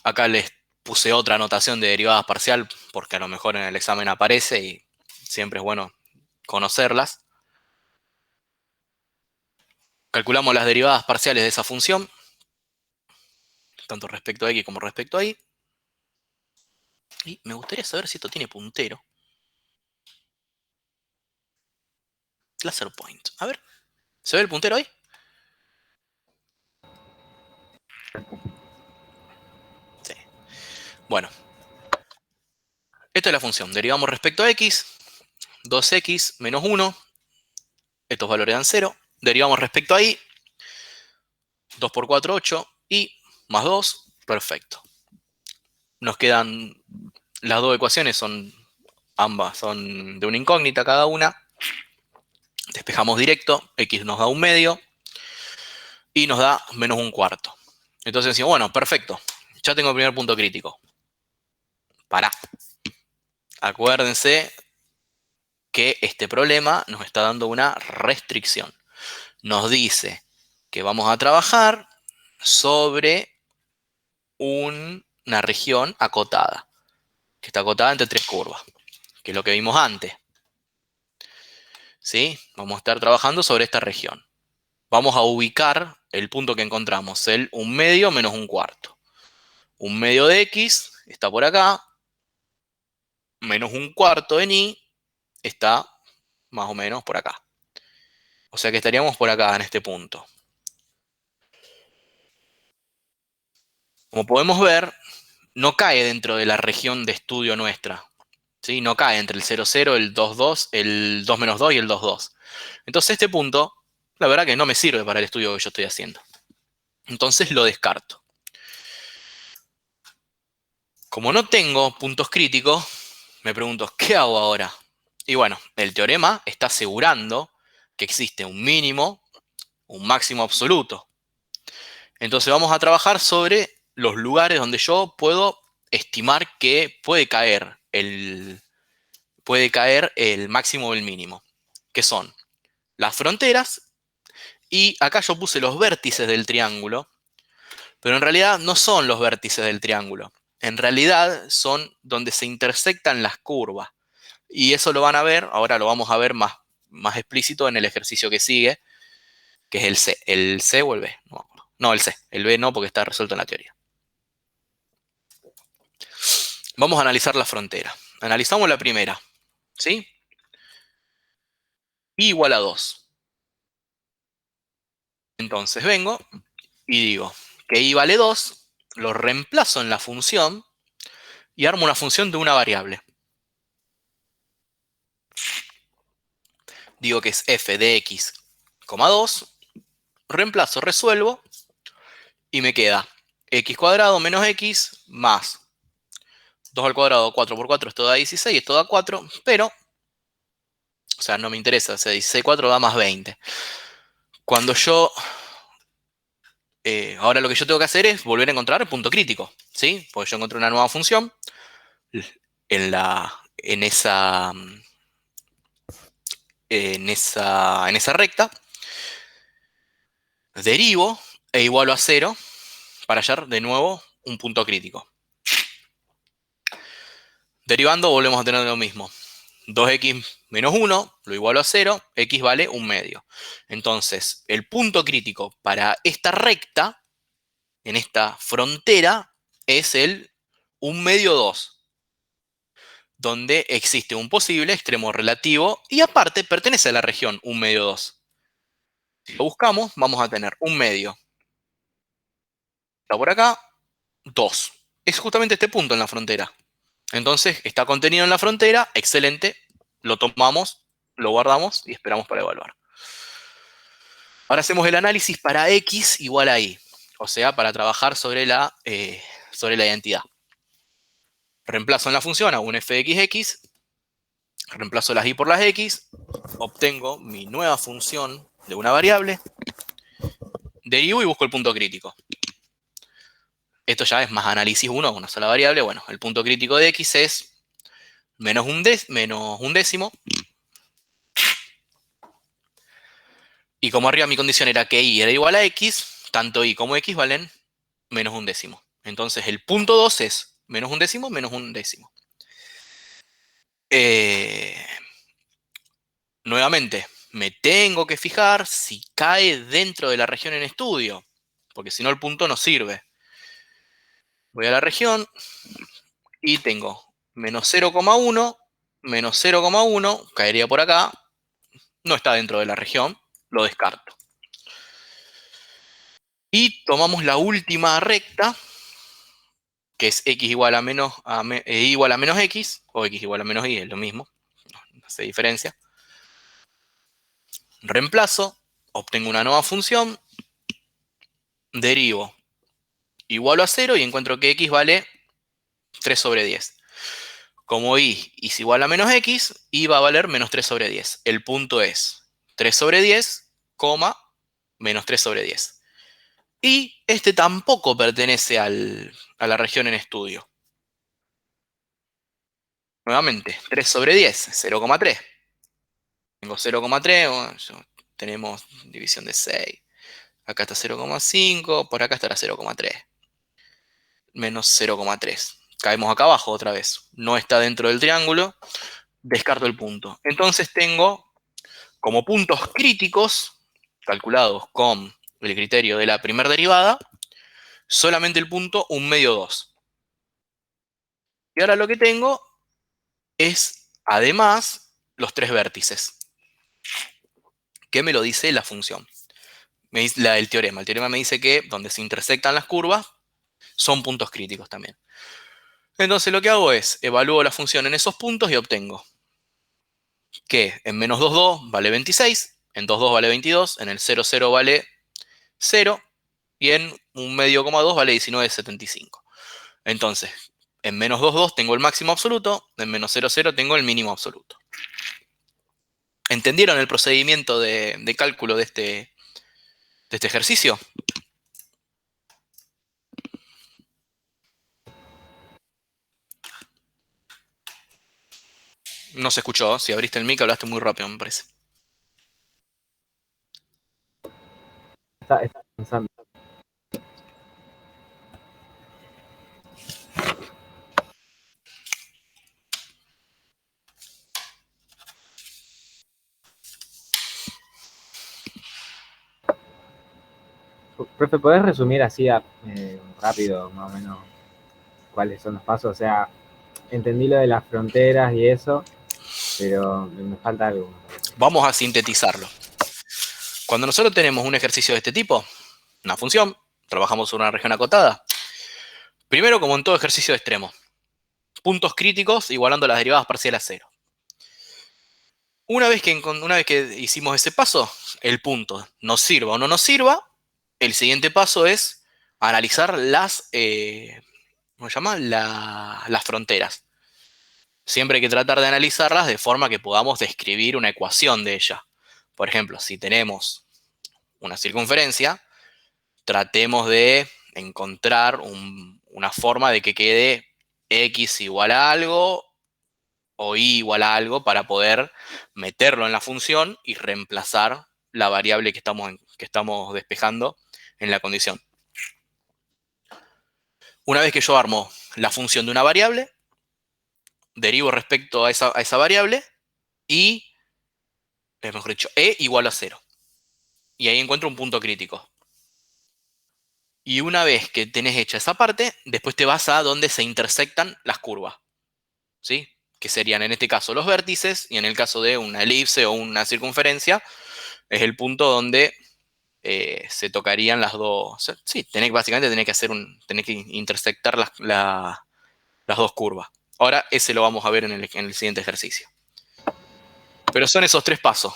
Acá les puse otra notación de derivadas parcial porque a lo mejor en el examen aparece y siempre es bueno conocerlas. Calculamos las derivadas parciales de esa función, tanto respecto a x como respecto a y. Y me gustaría saber si esto tiene puntero. Laser point. A ver, ¿se ve el puntero ahí? Sí. Bueno. Esta es la función. Derivamos respecto a x. 2x menos 1. Estos valores dan 0. Derivamos respecto a y. 2 por 4, 8. Y más 2. Perfecto. Nos quedan... Las dos ecuaciones ambas son de una incógnita cada una. Despejamos directo. X nos da un medio. Y nos da menos un cuarto. Entonces decimos, bueno, perfecto. Ya tengo el primer punto crítico. Pará. Acuérdense que este problema nos está dando una restricción. Nos dice que vamos a trabajar sobre una región acotada, que está acotada entre tres curvas, que es lo que vimos antes. ¿Sí? Vamos a estar trabajando sobre esta región. Vamos a ubicar el punto que encontramos, el 1 medio menos 1 cuarto. 1 medio de x está por acá, menos 1 cuarto en y está más o menos por acá. O sea que estaríamos por acá en este punto. Como podemos ver, no cae dentro de la región de estudio nuestra. ¿Sí? No cae entre el 0, 0, el 2, 2, el 2 menos 2 y el 2, 2. Entonces este punto, la verdad que no me sirve para el estudio que yo estoy haciendo. Entonces lo descarto. Como no tengo puntos críticos, me pregunto, ¿qué hago ahora? Y bueno, el teorema está asegurando que existe un mínimo, un máximo absoluto Entonces vamos a trabajar sobre los lugares donde yo puedo estimar que puede caer el máximo o el mínimo, que son las fronteras, y acá yo puse los vértices del triángulo, pero en realidad no son los vértices del triángulo. En realidad son donde se intersectan las curvas. Y eso lo van a ver, ahora lo vamos a ver más explícito en el ejercicio que sigue, que es el C. ¿El C o el B? No, me acuerdo. No, el C. El B no, porque está resuelto en la teoría. Vamos a analizar la frontera. Analizamos la primera, ¿sí? I igual a 2. Entonces vengo y digo que I vale 2, lo reemplazo en la función y armo una función de una variable. Digo que es f de x, 2, reemplazo, resuelvo y me queda x cuadrado menos x más 2 al cuadrado, 4 por 4, esto da 16, esto da 4, pero, o sea, no me interesa, o sea, 16 4 da más 20. Cuando yo, ahora lo que yo tengo que hacer es volver a encontrar el punto crítico, ¿sí? Porque yo encontré una nueva función en esa recta, derivo e igualo a 0 para hallar de nuevo un punto crítico. Derivando volvemos a tener lo mismo. 2x menos 1 lo igualo a 0, x vale 1/2. Entonces, el punto crítico para esta recta, en esta frontera, es el 1/2, 2, donde existe un posible extremo relativo y aparte pertenece a la región 1/2, 2. Si lo buscamos, vamos a tener 1/2. Está por acá, 2. Es justamente este punto en la frontera. Entonces, está contenido en la frontera, excelente, lo tomamos, lo guardamos y esperamos para evaluar. Ahora hacemos el análisis para x igual a y, o sea, para trabajar sobre la identidad. Reemplazo en la función a un f de x, reemplazo las y por las x, obtengo mi nueva función de una variable, derivo y busco el punto crítico. Esto ya es más análisis 1, una sola variable. Bueno, el punto crítico de x es menos un décimo. Y como arriba mi condición era que y era igual a x, tanto y como x valen menos un décimo. Entonces el punto 2 es menos un décimo, menos un décimo. Nuevamente, me tengo que fijar si cae dentro de la región en estudio, porque si no el punto no sirve. Voy a la región y tengo menos 0,1, menos 0,1, caería por acá, no está dentro de la región, lo descarto. Y tomamos la última recta, que es x igual a menos, igual a menos x, o x igual a menos y, es lo mismo, no hace diferencia. Reemplazo, obtengo una nueva función, derivo, igualo a 0 y encuentro que x vale 3 sobre 10. Como y es igual a menos x, y va a valer menos 3 sobre 10. El punto es 3 sobre 10, menos 3 sobre 10. Y este tampoco pertenece a la región en estudio. Nuevamente, 3 sobre 10, 0,3. Tengo 0,3, bueno, tenemos división de 6. Acá está 0,5, por acá estará 0,3. Menos 0,3. Caemos acá abajo otra vez. No está dentro del triángulo, descarto el punto. Entonces tengo como puntos críticos, calculados con el criterio de la primera derivada, solamente el punto 1/2, 2. Y ahora lo que tengo es, además, los tres vértices. ¿Qué me lo dice la función? El teorema. El teorema me dice que donde se intersectan las curvas son puntos críticos también. Entonces lo que hago es, evalúo la función en esos puntos y obtengo que en menos 2, 2 vale 26, en 2, 2 vale 22, en el 0, 0 vale 0 y en 1/2,2 vale 19,75. Entonces, en menos 2, 2 tengo el máximo absoluto, en menos 0, 0 tengo el mínimo absoluto. ¿Entendieron el procedimiento de cálculo de este ejercicio? No se escuchó. Si abriste el mic, hablaste muy rápido, me parece. Está pensando. Profe, ¿podés resumir así rápido, más o menos, cuáles son los pasos? O sea, entendí lo de las fronteras y eso, pero me falta algo. Vamos a sintetizarlo. Cuando nosotros tenemos un ejercicio de este tipo, una función, trabajamos sobre una región acotada. Primero, como en todo ejercicio de extremo, puntos críticos igualando las derivadas parciales a cero. Una vez que hicimos ese paso, el punto nos sirva o no nos sirva, el siguiente paso es analizar ¿cómo se llama? Las fronteras. Siempre hay que tratar de analizarlas de forma que podamos describir una ecuación de ella. Por ejemplo, si tenemos una circunferencia, tratemos de encontrar una forma de que quede x igual a algo o y igual a algo para poder meterlo en la función y reemplazar la variable que estamos despejando en la condición. Una vez que yo armo la función de una variable, derivo respecto a esa variable y, mejor dicho, e igual a 0. Y ahí encuentro un punto crítico. Y una vez que tenés hecha esa parte, después te vas a donde se intersectan las curvas, ¿sí? Que serían en este caso los vértices, y en el caso de una elipse o una circunferencia, es el punto donde se tocarían las dos. O sea, sí, básicamente tenés que intersectar las dos curvas. Ahora ese lo vamos a ver en el siguiente ejercicio. Pero son esos tres pasos.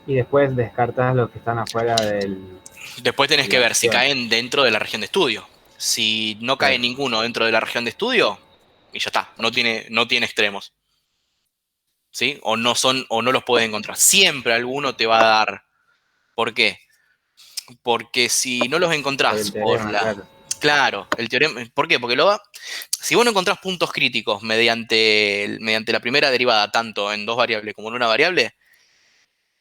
Y después descartas los que están afuera del... Después tenés que la ver si región. caen dentro de la región de estudio. Si no cae Claro. ninguno dentro de la región de estudio, y ya está, no tiene extremos. ¿Sí? O no los puedes encontrar. Siempre alguno te va a dar. ¿Por qué? Porque si no los Por encontrás el teorema, claro. Claro, el teorema. ¿Por qué? Porque si vos no encontrás puntos críticos mediante la primera derivada, tanto en dos variables como en una variable,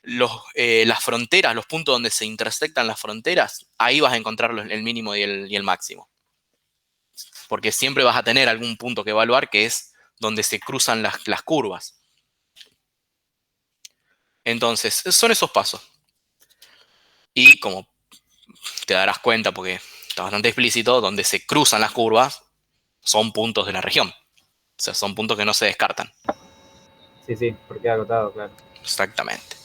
las fronteras, los puntos donde se intersectan las fronteras, ahí vas a encontrar el mínimo y el máximo. Porque siempre vas a tener algún punto que evaluar que es donde se cruzan las curvas. Entonces, son esos pasos. Y como te darás cuenta, porque está bastante explícito, donde se cruzan las curvas son puntos de la región. O sea, son puntos que no se descartan. Sí, sí, porque agotado, claro. Exactamente.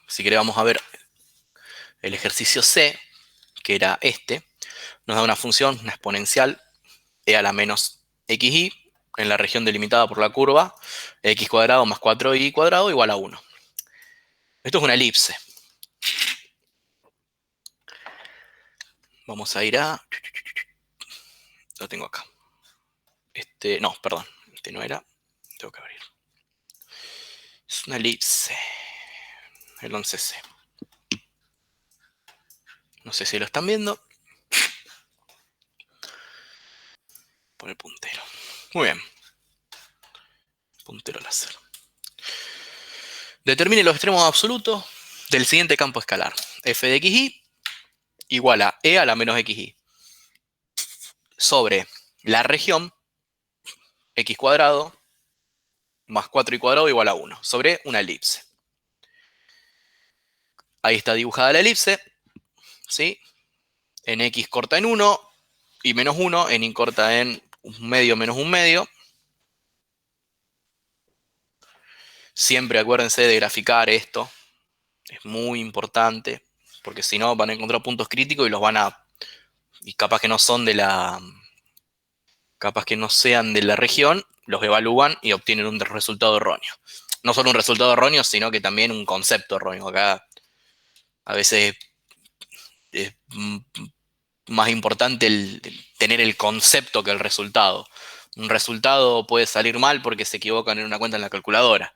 Si querés, vamos a ver el ejercicio C, que era este. Nos da una función, una exponencial, e a la menos xy, en la región delimitada por la curva, x cuadrado más 4y cuadrado igual a 1. Esto es una elipse. Vamos a ir a... Lo tengo acá. No, perdón. Este no era. Tengo que abrir. Es una elipse. El 11C. No sé si lo están viendo. Por el puntero. Muy bien. Puntero láser. Determine los extremos absolutos del siguiente campo escalar. F de xy igual a e a la menos xy. Sobre la región x cuadrado más 4y cuadrado igual a 1. Sobre una elipse. Ahí está dibujada la elipse. ¿Sí? En x corta en 1 y menos 1. En y corta en un medio menos un medio. Siempre acuérdense de graficar esto. Es muy importante. Porque si no van a encontrar puntos críticos y los van a... Y capaz que no son capaz que no sean de la región, los evalúan y obtienen un resultado erróneo. No solo un resultado erróneo, sino que también un concepto erróneo. Acá a veces es más importante tener el concepto que el resultado. Un resultado puede salir mal porque se equivocan en una cuenta en la calculadora.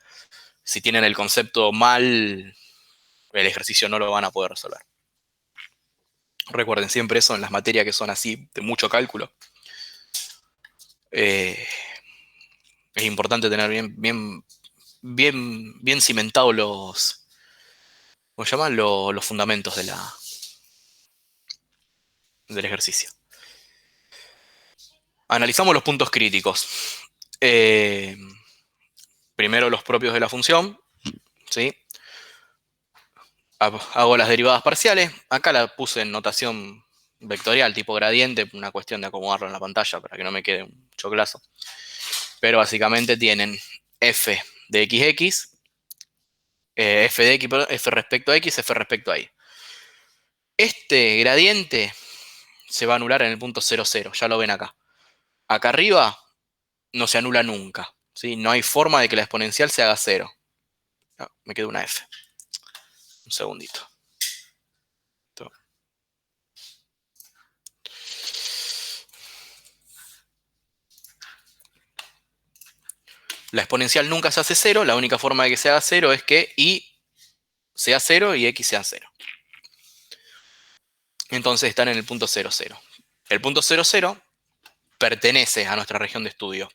Si tienen el concepto mal, el ejercicio no lo van a poder resolver. Recuerden siempre eso en las materias que son así de mucho cálculo. Es importante tener bien cimentados los, ¿cómo se llaman? Los fundamentos del ejercicio. Analizamos los puntos críticos. Primero los propios de la función, ¿sí? Hago las derivadas parciales. Acá la puse en notación vectorial, tipo gradiente, una cuestión de acomodarlo en la pantalla para que no me quede un choclazo. Pero básicamente tienen f de xx, f de x, perdón, f respecto a x, f respecto a y. Este gradiente se va a anular en el punto 0, 0, ya lo ven acá. Acá arriba no se anula nunca, ¿sí? No hay forma de que la exponencial se haga 0. Me queda una f. Un segundito. La exponencial nunca se hace 0, la única forma de que se haga 0 es que y sea 0 y x sea 0. Entonces están en el punto 0, 0. El punto 0, 0 pertenece a nuestra región de estudio.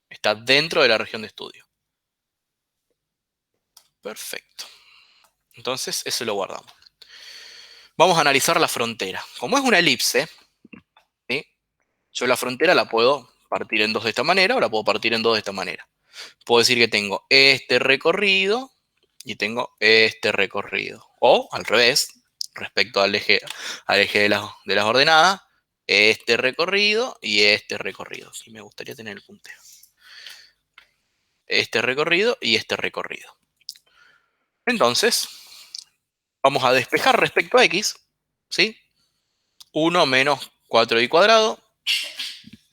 Está dentro de la región de estudio. Perfecto. Entonces eso lo guardamos. Vamos a analizar la frontera. Como es una elipse, ¿sí? Yo la frontera la puedo partir en dos de esta manera o la puedo partir en dos de esta manera. Puedo decir que tengo este recorrido y tengo este recorrido. O al revés, respecto al eje de las ordenadas, este recorrido y este recorrido. Y me gustaría tener el puntero. Este recorrido y este recorrido. Entonces, vamos a despejar respecto a x, ¿sí? 1 menos 4y cuadrado.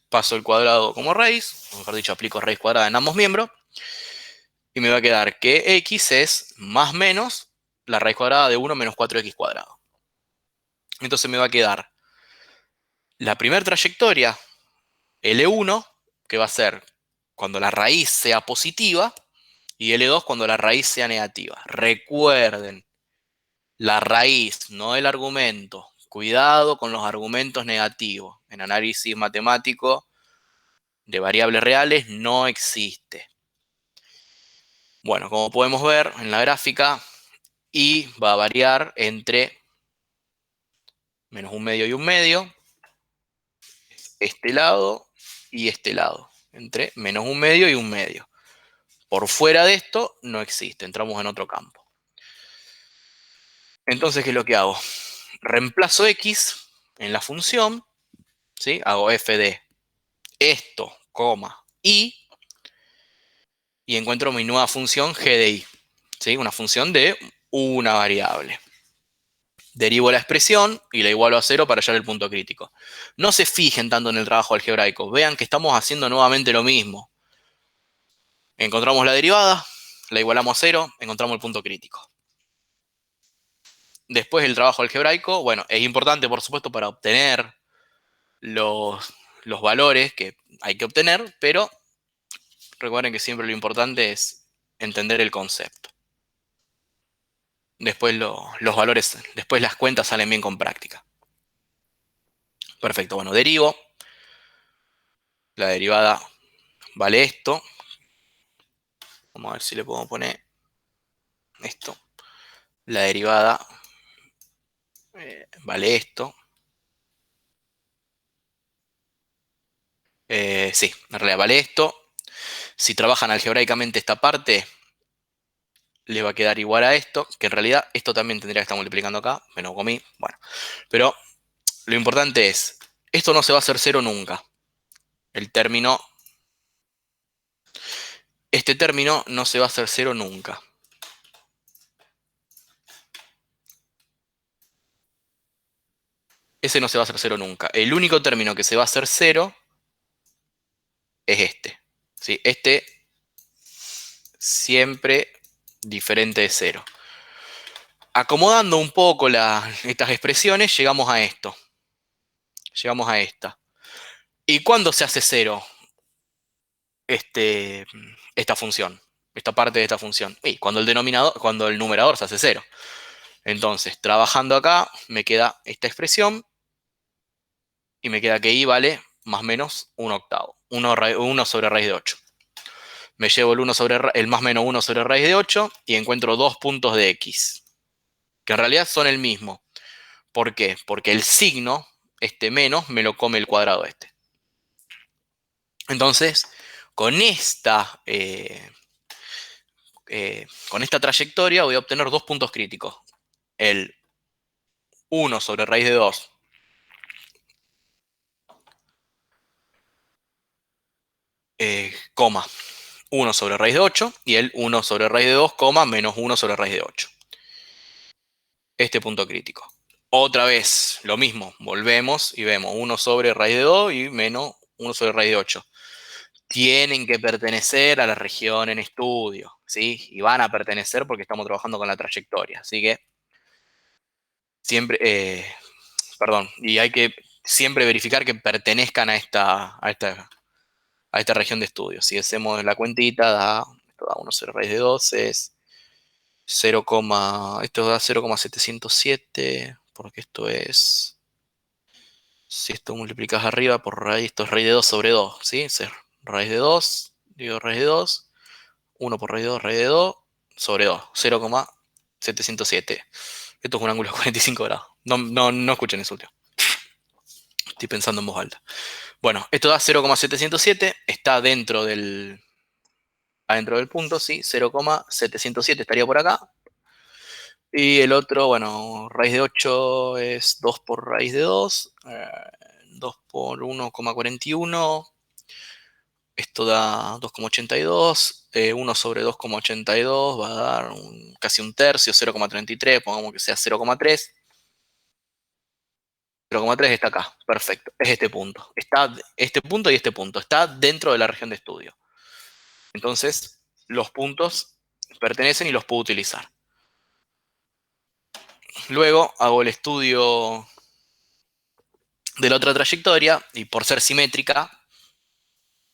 Paso el cuadrado como raíz, o mejor dicho, aplico raíz cuadrada en ambos miembros. Y me va a quedar que x es más menos la raíz cuadrada de 1 menos 4x cuadrado. Entonces me va a quedar la primera trayectoria, L1, que va a ser cuando la raíz sea positiva, y L2 cuando la raíz sea negativa. Recuerden, la raíz, no el argumento. Cuidado con los argumentos negativos. En análisis matemático de variables reales no existe. Bueno, como podemos ver en la gráfica, y va a variar entre menos un medio y un medio, este lado y este lado, entre menos un medio y un medio. Por fuera de esto no existe, entramos en otro campo. Entonces, ¿qué es lo que hago? Reemplazo x en la función, ¿sí? Hago f de esto, y encuentro mi nueva función g de y, ¿sí? Una función de una variable. Derivo la expresión y la igualo a 0 para hallar el punto crítico. No se fijen tanto en el trabajo algebraico. Vean que estamos haciendo nuevamente lo mismo. Encontramos la derivada, la igualamos a 0, encontramos el punto crítico. Después el trabajo algebraico, bueno, es importante por supuesto para obtener los valores que hay que obtener, pero recuerden que siempre lo importante es entender el concepto. Después los valores, después las cuentas salen bien con práctica. Perfecto, bueno, derivo. La derivada vale esto. Vamos a ver si le podemos poner esto. La derivada vale esto. Sí, en realidad vale esto. Si trabajan algebraicamente esta parte, le va a quedar igual a esto, que en realidad esto también tendría que estar multiplicando acá, me lo comí, bueno. Pero lo importante es, esto no se va a hacer 0 nunca. Este término no se va a hacer 0 nunca. Ese no se va a hacer 0 nunca. El único término que se va a hacer 0 es este. ¿Sí? Este siempre diferente de 0. Acomodando un poco estas expresiones, llegamos a esto. Llegamos a esta. ¿Y cuándo se hace 0 esta función? Esta parte de esta función. Y cuando el numerador se hace 0. Entonces, trabajando acá, me queda esta expresión. Y me queda que y vale más o menos 1 octavo. 1 sobre raíz de 8. me llevo el más menos 1 sobre raíz de 8 y encuentro 2 puntos de x, que en realidad son el mismo. ¿Por qué? Porque el signo, este menos, me lo come el cuadrado este. Entonces, con esta trayectoria voy a obtener 2 puntos críticos. El 1 sobre raíz de 2 coma 1 sobre raíz de 8 y el 1 sobre raíz de 2, menos 1 sobre raíz de 8. Este punto crítico. Otra vez, lo mismo, volvemos y vemos 1 sobre raíz de 2 y menos 1 sobre raíz de 8. Tienen que pertenecer a la región en estudio, ¿sí? Y van a pertenecer porque estamos trabajando con la trayectoria. Así que siempre, y hay que siempre verificar que pertenezcan a esta región de estudio. Si hacemos la cuentita, esto da 1 sobre raíz de 2, es 0, esto da 0,707, porque esto es, si esto multiplicas arriba por raíz, esto es raíz de 2 sobre 2, ¿sí? Es raíz de 2, digo raíz de 2, 1 por raíz de 2, sobre 2, 0,707. Esto es un ángulo de 45 grados. No escuchen eso último. Estoy pensando en voz alta. Bueno, esto da 0,707, está adentro del punto, ¿sí? 0,707 estaría por acá. Y el otro, bueno, raíz de 8 es 2 por raíz de 2, 2 por 1,41. Esto da 2,82, 1 sobre 2,82 va a dar casi un tercio, 0,33, pongamos que sea 0,3. 0,3 está acá, perfecto, es este punto. Está este punto y este punto, está dentro de la región de estudio. Entonces, los puntos pertenecen y los puedo utilizar. Luego hago el estudio de la otra trayectoria y por ser simétrica,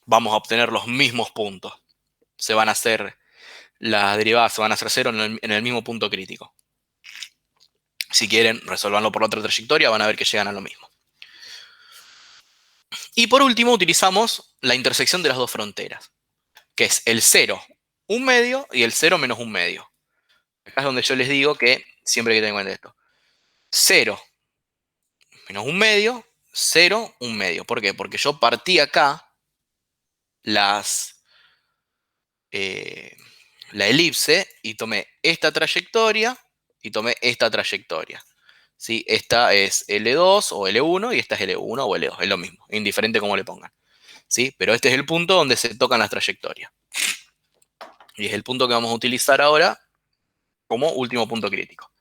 vamos a obtener los mismos puntos. Se van a hacer las derivadas, se van a hacer 0 en el mismo punto crítico. Si quieren, resolverlo por la otra trayectoria, van a ver que llegan a lo mismo. Y por último, utilizamos la intersección de las dos fronteras, que es el 0, 1/2 y el 0 menos 1/2. Acá es donde yo les digo que siempre hay que tener en cuenta esto. 0 menos 1/2, 0, 1/2. ¿Por qué? Porque yo partí acá la elipse y tomé esta trayectoria y tomé esta trayectoria. ¿Sí? Esta es L2 o L1 y esta es L1 o L2. Es lo mismo, indiferente como le pongan. ¿Sí? Pero este es el punto donde se tocan las trayectorias. Y es el punto que vamos a utilizar ahora como último punto crítico.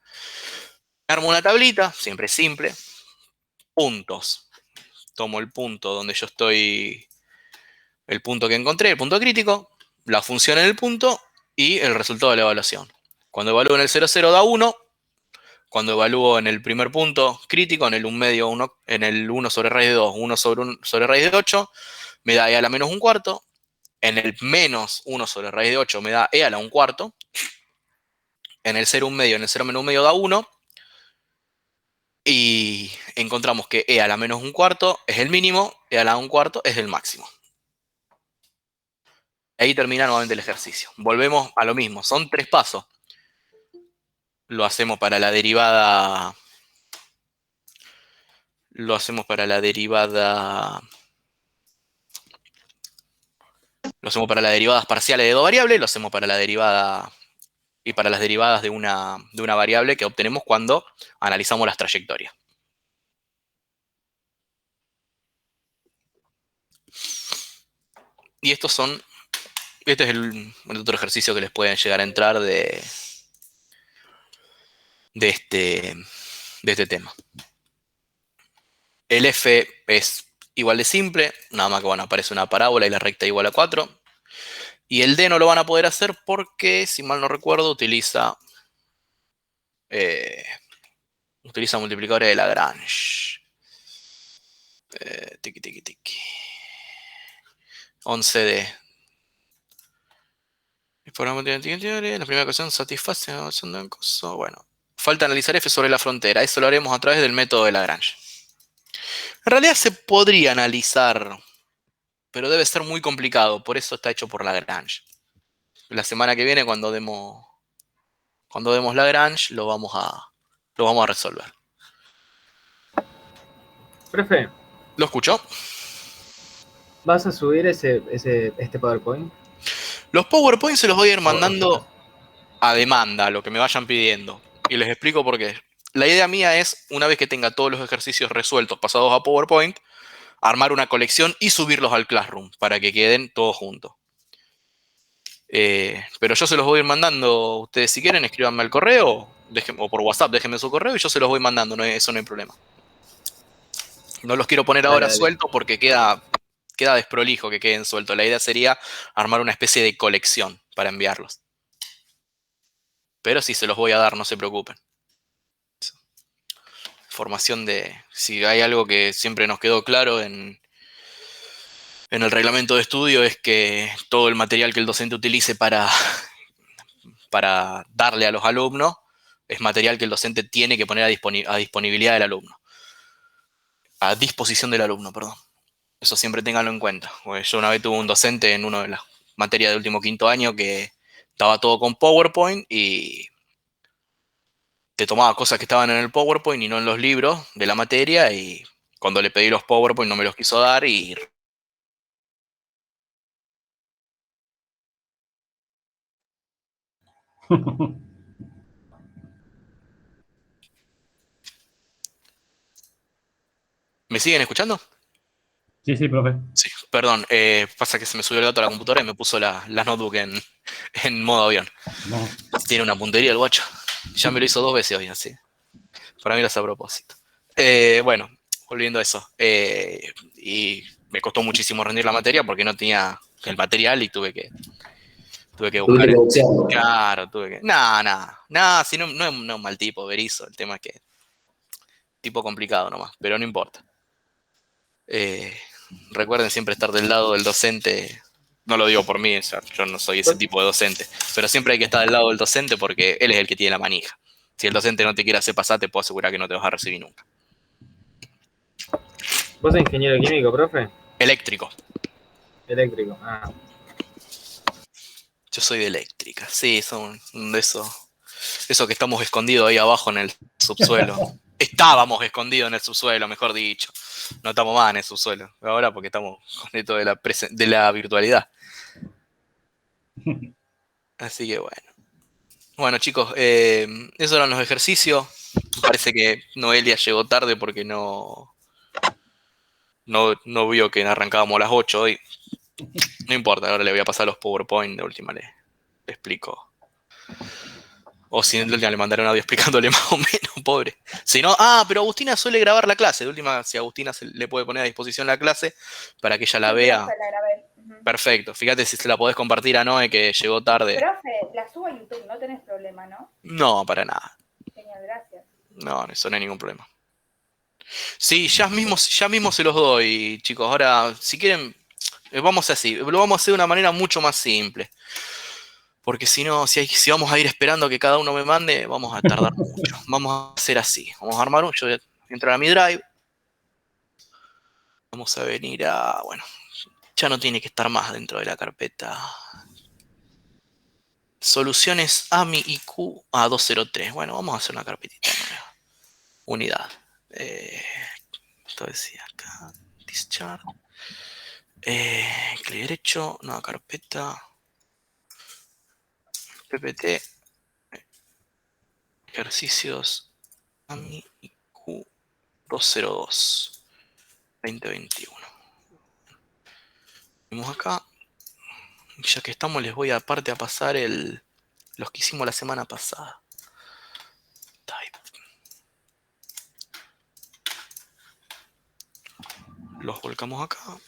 Armo una tablita, siempre simple. Puntos. Tomo el punto donde yo estoy, el punto que encontré, el punto crítico, la función en el punto y el resultado de la evaluación. Cuando evalúo en el 0,0 da 1. Cuando evalúo en el primer punto crítico, en el 1/2, en el 1 sobre raíz de 2, 1 sobre raíz de 8, me da e a la menos 1/4. En el menos 1 sobre raíz de 8 me da e a la 1/4. En el 0,1/2, en el 0 menos 1/2 da 1. Y encontramos que e a la menos 1/4 es el mínimo, e a la 1/4 es el máximo. Ahí termina nuevamente el ejercicio. Volvemos a lo mismo, son 3 pasos. Lo hacemos para la derivada. Lo hacemos para la derivada. Lo hacemos para las derivadas parciales de dos variables, lo hacemos para la derivada y para las derivadas de una variable que obtenemos cuando analizamos las trayectorias. Y este es el otro ejercicio que les pueden llegar a entrar de este tema. El f es igual de simple, nada más que bueno, aparece una parábola y la recta igual a 4. Y el d no lo van a poder hacer porque, si mal no recuerdo, utiliza multiplicadores de Lagrange. Tiki, tiki, tiki. 11D. La primera ecuación satisface la ecuación de un coso. Bueno, falta analizar f sobre la frontera. Eso lo haremos a través del método de Lagrange. En realidad se podría analizar, pero debe ser muy complicado. Por eso está hecho por Lagrange. la semana que viene, cuando demos Lagrange, lo vamos a resolver. Profe, ¿Lo escuchó? ¿vas a subir este PowerPoint? Los PowerPoint se los voy a ir O ya mandando está. a demanda, lo que me vayan pidiendo. Y les explico por qué. La idea mía es, una vez que tenga todos los ejercicios resueltos pasados a PowerPoint, armar una colección y subirlos al Classroom para que queden todos juntos. Pero yo se los voy a ir mandando. Ustedes, si quieren, escríbanme al correo o por WhatsApp, déjenme su correo y yo se los voy mandando. Eso no hay problema. No los quiero poner Dale, ahora dale. sueltos porque queda desprolijo que queden sueltos. La idea sería armar una especie de colección para enviarlos. Pero sí se los voy a dar, no se preocupen. Formación si hay algo que siempre nos quedó claro en el reglamento de estudio, es que todo el material que el docente utilice para darle a los alumnos es material que el docente tiene que poner a disponibilidad del alumno. A disposición del alumno, perdón. Eso siempre ténganlo en cuenta. Porque yo una vez tuve un docente en una de las materias de último quinto año que estaba todo con PowerPoint y te tomaba cosas que estaban en el PowerPoint y no en los libros de la materia, y cuando le pedí los PowerPoint no me los quiso dar y... ¿Me siguen escuchando? Sí, sí, profe. Sí, perdón. Pasa que se me subió el gato a la computadora y me puso la notebook en modo avión. No. Tiene una puntería el guacho. Ya me lo hizo 2 veces hoy, así. Para mí lo hace a propósito. Bueno, volviendo a eso. Y me costó muchísimo rendir la materia porque no tenía el material y tuve que Tuviste buscar. que boxearlo. Claro, tuve que. Nada, si no es un mal tipo, Berizo. El tema es que. Tipo complicado nomás, pero no importa. Recuerden siempre estar del lado del docente. No lo digo por mí, o sea, yo no soy ese tipo de docente, pero siempre hay que estar del lado del docente porque él es el que tiene la manija. Si el docente no te quiere hacer pasar, te puedo asegurar que no te vas a recibir nunca. ¿Vos sos ingeniero químico, profe? Eléctrico. Eléctrico. Ah, Yo soy de eléctrica. Sí, son de eso que estamos escondidos ahí abajo en el subsuelo. Estábamos escondidos en el subsuelo, mejor dicho. No estamos más en el subsuelo. Ahora porque estamos con esto de la virtualidad. Así que bueno. Bueno, chicos, esos eran los ejercicios. Parece que Noelia llegó tarde porque no vio que arrancábamos a las 8 hoy. No importa, ahora le voy a pasar los PowerPoint. De última le explico. O si no, le mandaré un audio explicándole más o menos, pobre. Si no, pero Agustina suele grabar la clase. De última, si Agustina le puede poner a disposición la clase para que ella la vea. Profe, la grabé. Perfecto. Fíjate si se la podés compartir a Noé, que llegó tarde. Profe, la subo a YouTube, no tenés problema, ¿no? No, para nada. Genial, gracias. No, eso no hay ningún problema. Sí, ya mismo se los doy, chicos. Ahora, si quieren, vamos así. Lo vamos a hacer de una manera mucho más simple. Porque si no, si vamos a ir esperando que cada uno me mande, vamos a tardar mucho. Vamos a hacer así. Vamos a armar yo voy a entrar a mi Drive. Vamos a venir a... Bueno, ya no tiene que estar más dentro de la carpeta. Soluciones AMI IQ A203. Bueno, vamos a hacer una carpetita nueva. Unidad. Esto decía acá. Discharge. Clic derecho. Nueva carpeta. PPT. Ejercicios AMI IQ 202 2021. Vamos acá. Ya que estamos, les voy aparte a pasar los que hicimos la semana pasada. Type. Los volcamos acá.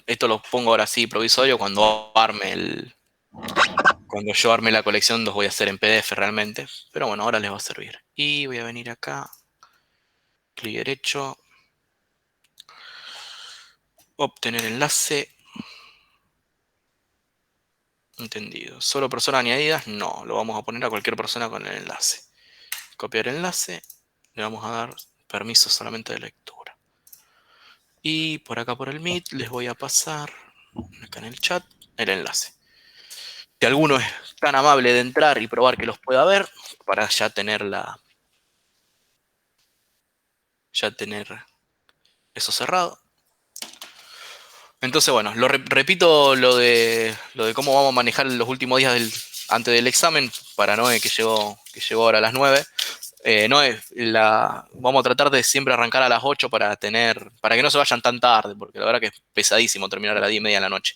Esto lo pongo ahora sí, provisorio, cuando yo arme la colección los voy a hacer en PDF realmente. Pero bueno, ahora les va a servir. Y voy a venir acá. Clic derecho. Obtener enlace. Entendido. ¿Solo personas añadidas? No, lo vamos a poner a cualquier persona con el enlace. Copiar enlace. Le vamos a dar permiso solamente de lectura. Y por acá por el Meet les voy a pasar, acá en el chat, el enlace. Si alguno es tan amable de entrar y probar que los pueda ver, para ya tener eso cerrado. Entonces, bueno, repito lo de cómo vamos a manejar los últimos días antes del examen para Noé, que llegó ahora a las 9. Noé, vamos a tratar de siempre arrancar a las 8 para que no se vayan tan tarde, porque la verdad que es pesadísimo terminar a las 10:30 de la noche.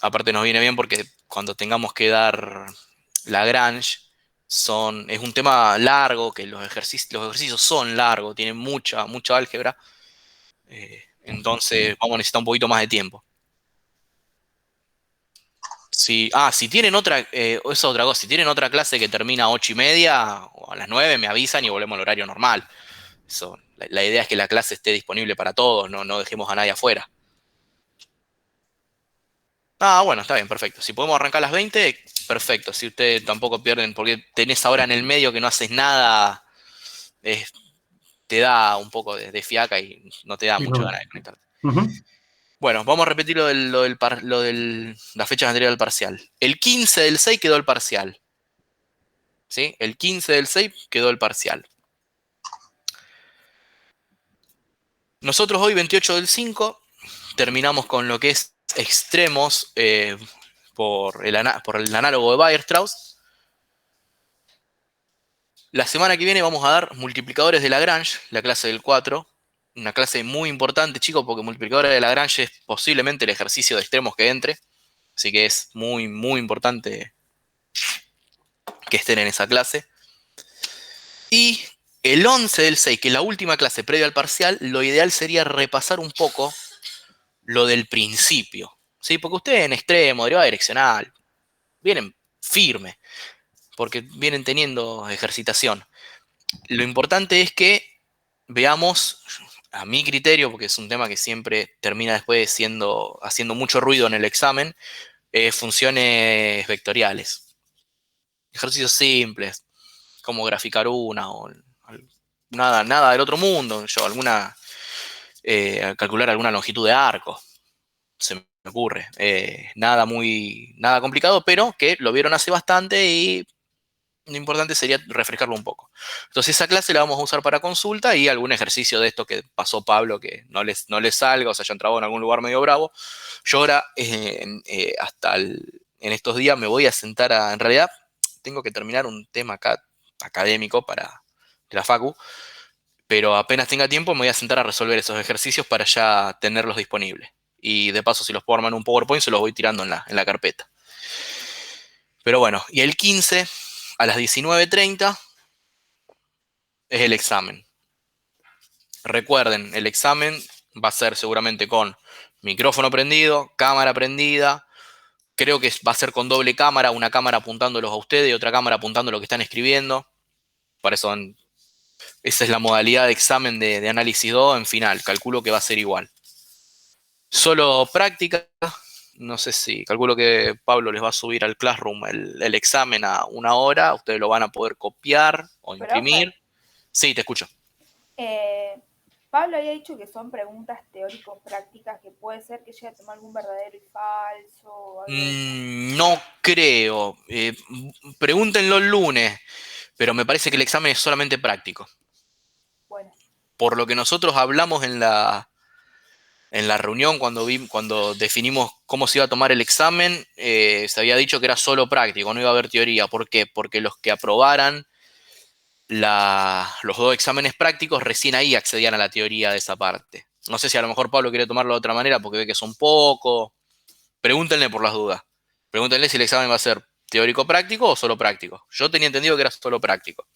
Aparte nos viene bien porque cuando tengamos que dar Lagrange, es un tema largo, que los ejercicios son largos, tienen mucha álgebra. Entonces vamos a necesitar un poquito más de tiempo. Si tienen esa es otra cosa, si tienen otra clase que termina a 8:30 o a las 9, me avisan y volvemos al horario normal. La idea es que la clase esté disponible para todos, no dejemos a nadie afuera. Bueno, está bien, perfecto. Si podemos arrancar a las 20, perfecto. Si ustedes tampoco pierden, porque tenés ahora en el medio que no haces nada, te da un poco de fiaca y no te da mucho ganas de conectarte. Bueno, vamos a repetir la fecha anterior del parcial. El 15 del 6 quedó el parcial. ¿Sí? El 15 del 6 quedó el parcial. Nosotros hoy, 28 del 5, terminamos con lo que es extremos por el análogo de Weierstrass. La semana que viene vamos a dar multiplicadores de Lagrange, la clase del 4. Una clase muy importante, chicos, porque multiplicadores de Lagrange es posiblemente el ejercicio de extremos que entre. Así que es muy, muy importante que estén en esa clase. Y el 11 del 6, que es la última clase previa al parcial, lo ideal sería repasar un poco lo del principio. ¿Sí? Porque ustedes en extremo, derivada direccional, vienen firmes, porque vienen teniendo ejercitación. Lo importante es que veamos, a mi criterio, porque es un tema que siempre termina después haciendo mucho ruido en el examen, funciones vectoriales. Ejercicios simples, como graficar una o nada del otro mundo, calcular alguna longitud de arco, se me ocurre. Nada complicado, pero que lo vieron hace bastante y lo importante sería refrescarlo un poco. Entonces esa clase la vamos a usar para consulta y algún ejercicio de esto que pasó Pablo que no les salga o se hayan trabado en algún lugar medio bravo. Yo ahora, en estos días me voy a sentar en realidad, tengo que terminar un tema acá académico de la facu, pero apenas tenga tiempo me voy a sentar a resolver esos ejercicios para ya tenerlos disponibles. Y de paso, si los puedo armar en un PowerPoint, se los voy tirando en la carpeta. Pero bueno, y el 15 a las 19:30 es el examen. Recuerden, el examen va a ser seguramente con micrófono prendido, cámara prendida. Creo que va a ser con doble cámara, una cámara apuntándolos a ustedes y otra cámara apuntando lo que están escribiendo. Para eso, esa es la modalidad de examen de análisis 2 en final. Calculo que va a ser igual. Solo práctica. No sé si, calculo que Pablo les va a subir al Classroom el examen a 1 hora. Ustedes lo van a poder copiar o imprimir. Sí, te escucho. Pablo había dicho que son preguntas teórico-prácticas, que puede ser que llegue a tomar algún verdadero y falso. No creo. Pregúntenlo el lunes, pero me parece que el examen es solamente práctico. Bueno. Por lo que nosotros hablamos en la reunión cuando definimos cómo se iba a tomar el examen, se había dicho que era solo práctico, no iba a haber teoría. ¿Por qué? Porque los que aprobaran los 2 exámenes prácticos recién ahí accedían a la teoría de esa parte. No sé si a lo mejor Pablo quiere tomarlo de otra manera porque ve que son pocos. Pregúntenle por las dudas. Pregúntenle si el examen va a ser teórico práctico o solo práctico. Yo tenía entendido que era solo práctico.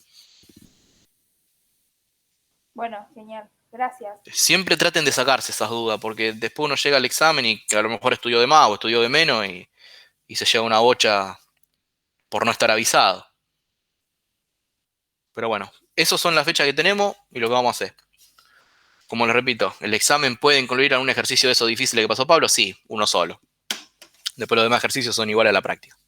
Bueno, genial. Gracias. Siempre traten de sacarse esas dudas, porque después uno llega al examen y que a lo mejor estudió de más o estudió de menos y se lleva una bocha por no estar avisado. Pero bueno, esas son las fechas que tenemos y lo que vamos a hacer. Como les repito, ¿el examen puede incluir algún ejercicio de esos difíciles que pasó Pablo? Sí, uno solo. Después los demás ejercicios son iguales a la práctica.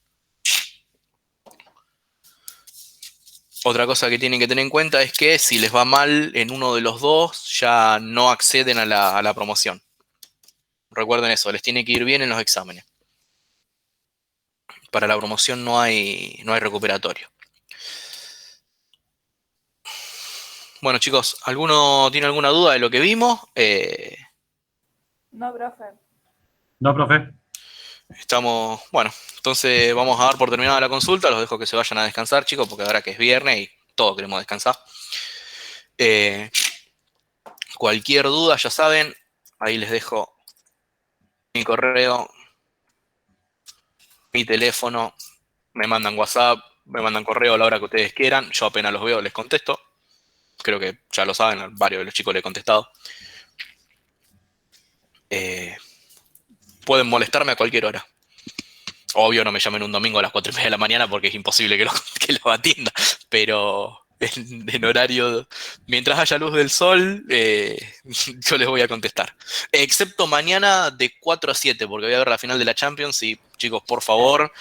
Otra cosa que tienen que tener en cuenta es que si les va mal en uno de los dos, ya no acceden a la promoción. Recuerden eso, les tiene que ir bien en los exámenes. Para la promoción no hay recuperatorio. Bueno, chicos, ¿alguno tiene alguna duda de lo que vimos? No, profe. No, profe. Estamos, bueno, entonces vamos a dar por terminada la consulta. Los dejo que se vayan a descansar, chicos, porque ahora que es viernes y todos queremos descansar. Cualquier duda, ya saben, ahí les dejo mi correo, mi teléfono, me mandan WhatsApp, me mandan correo a la hora que ustedes quieran. Yo apenas los veo, les contesto. Creo que ya lo saben, a varios de los chicos les he contestado. Pueden molestarme a cualquier hora. Obvio, no me llamen un domingo a las 4:30 de la mañana porque es imposible que lo atienda. Pero en horario, mientras haya luz del sol, yo les voy a contestar. Excepto mañana de 4 a 7, porque voy a ver la final de la Champions. Y chicos, por favor,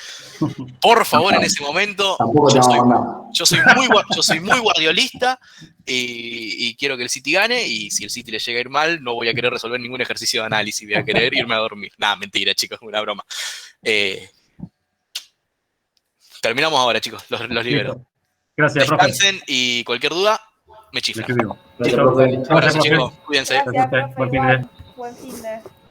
en ese momento, Tampoco te vamos a mandar. yo soy muy guardiolista y quiero que el City gane. Y si el City le llega a ir mal, no voy a querer resolver ningún ejercicio de análisis. Voy a querer irme a dormir. Nada, mentira, chicos, una broma. Terminamos ahora, chicos. Los libero. Listo. Gracias, profe. Descansen y cualquier duda, me Le chiflan. escribimos. Gracias, Listo. profe. Abrazo, Gracias, profe. chicos. Cuídense. Gracias, Gracias a usted. profe. Buen fin de- Igual. Buen fin de.